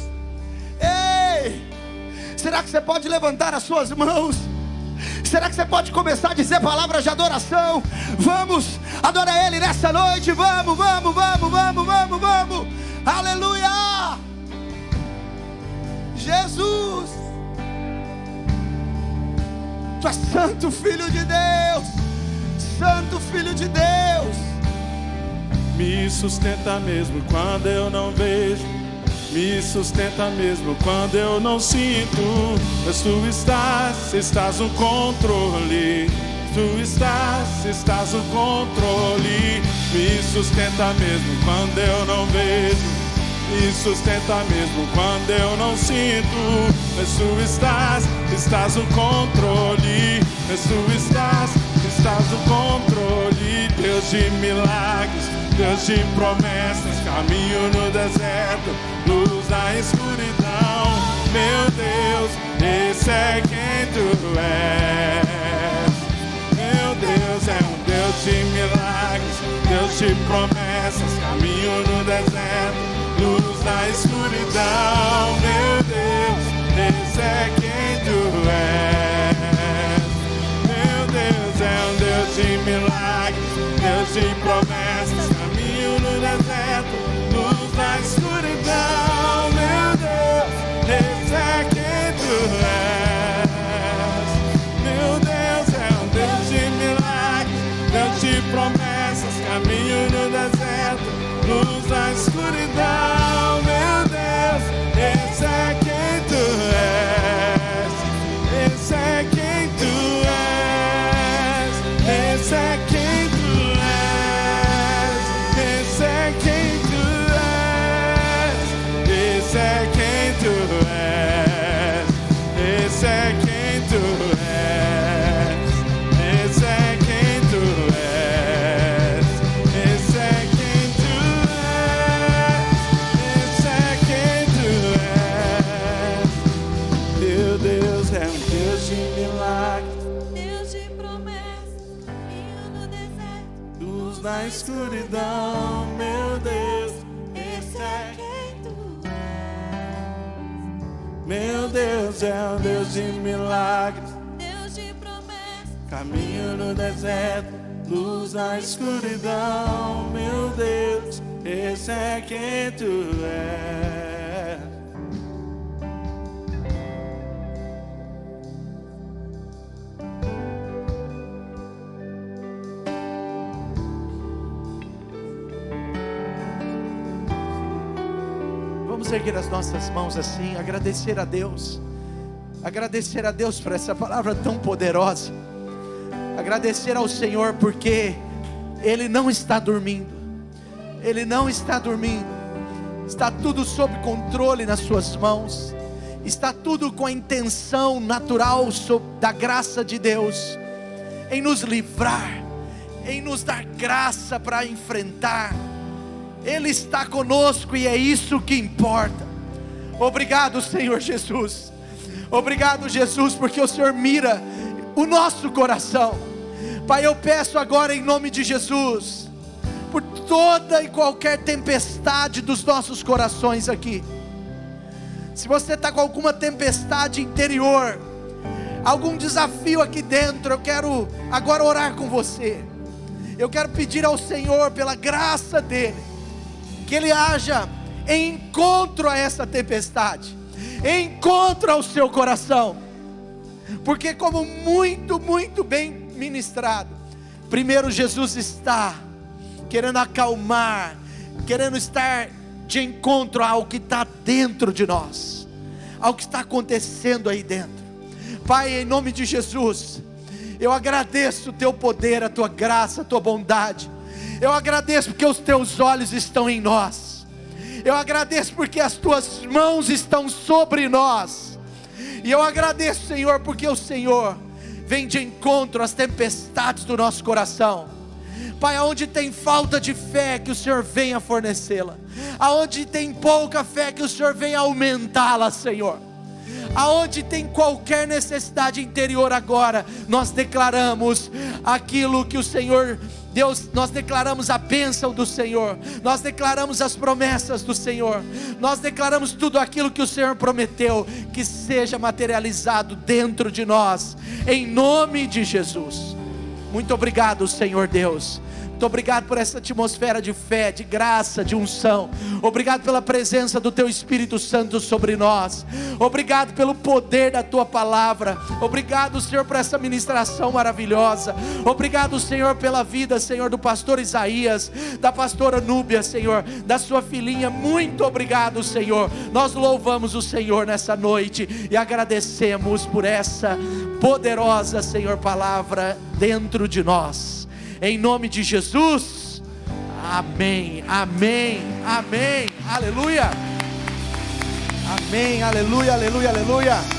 Ei, será que você pode levantar as suas mãos? Será que você pode começar a dizer palavras de adoração? Vamos, adora Ele nessa noite. Vamos, vamos, vamos, vamos, vamos, vamos. Aleluia. Jesus, Tu és Santo Filho de Deus, Santo Filho de Deus. Me sustenta mesmo quando eu não vejo, me sustenta mesmo quando eu não sinto. Mas Tu estás no controle. Tu estás no controle. Me sustenta mesmo quando eu não vejo, me sustenta mesmo quando eu não sinto. Mas Tu estás no controle. Mas Tu estás no controle. Deus de milagres, Deus de promessas, caminho no deserto, luz na escuridão. Meu Deus, esse é quem Tu és. Meu Deus é um Deus de milagres, Deus de promessas, caminho no deserto, luz na escuridão. Meu Deus, esse é quem Tu és. Meu Deus é um Deus de milagres, Deus de promessas, caminho no deserto, luz na escuridão. Meu Deus, esse é quem Tu és. Meu Deus é um Deus de milagres, Deus de promessas, caminho no deserto, luz na escuridão. Meu Deus, esse é quem Tu és. Esse é quem Tu és. Esse é quem Tu és. Esse é quem Tu és. Esse é quem Tu és. Esse é quem Tu és. Esse é quem Tu és. Esse é quem Tu és. Esse é quem Tu és. Meu Deus é um Deus de milagres, Deus de promessas, caminho no deserto, luz na escuridão. Meu Deus, esse é quem Tu és. meu Deus é um Deus de milagres, Deus de promessas, caminho no deserto, luz na escuridão. Meu Deus, esse é quem Tu és. Vamos erguer as nossas mãos assim, agradecer a Deus por essa palavra tão poderosa, agradecer ao Senhor porque Ele não está dormindo, Ele não está dormindo, está tudo sob controle nas suas mãos, está tudo com a intenção natural da graça de Deus, em nos livrar, em nos dar graça para enfrentar. Ele está conosco e é isso que importa. Obrigado, Senhor Jesus. Obrigado, Jesus, porque o Senhor mira o nosso coração. Pai, eu peço agora em nome de Jesus, por toda e qualquer tempestade dos nossos corações aqui. Se você está com alguma tempestade interior, algum desafio aqui dentro, eu quero agora orar com você. Eu quero pedir ao Senhor, pela graça dEle, que Ele haja em encontro a essa tempestade. encontra o seu coração. Porque como muito bem ministrado, primeiro Jesus está querendo acalmar, querendo estar de encontro ao que está dentro de nós, ao que está acontecendo aí dentro. Pai, em nome de Jesus, eu agradeço o teu poder, a tua graça, a tua bondade. Eu agradeço porque os teus olhos estão em nós. Eu agradeço porque as tuas mãos estão sobre nós. E eu agradeço, Senhor, porque o Senhor vem de encontro às tempestades do nosso coração. Pai, aonde tem falta de fé, que o Senhor venha fornecê-la. Aonde tem pouca fé, que o Senhor venha aumentá-la, Senhor. Aonde tem qualquer necessidade interior agora, nós declaramos aquilo que o Senhor, Deus, nós declaramos a bênção do Senhor, nós declaramos as promessas do Senhor, nós declaramos tudo aquilo que o Senhor prometeu, que seja materializado dentro de nós, em nome de Jesus. Muito obrigado, Senhor Deus. Muito obrigado por essa atmosfera de fé, de graça, de unção. Obrigado pela presença do Teu Espírito Santo sobre nós. Obrigado pelo poder da Tua palavra. Obrigado, Senhor, por essa ministração maravilhosa. Obrigado, Senhor, pela vida, Senhor, do pastor Isaías, da pastora Núbia, Senhor, da sua filhinha. Muito obrigado, Senhor. Nós louvamos o Senhor nessa noite e agradecemos por essa poderosa, Senhor, palavra dentro de nós. Em nome de Jesus, amém, amém, amém, aleluia, amém, aleluia, aleluia, aleluia.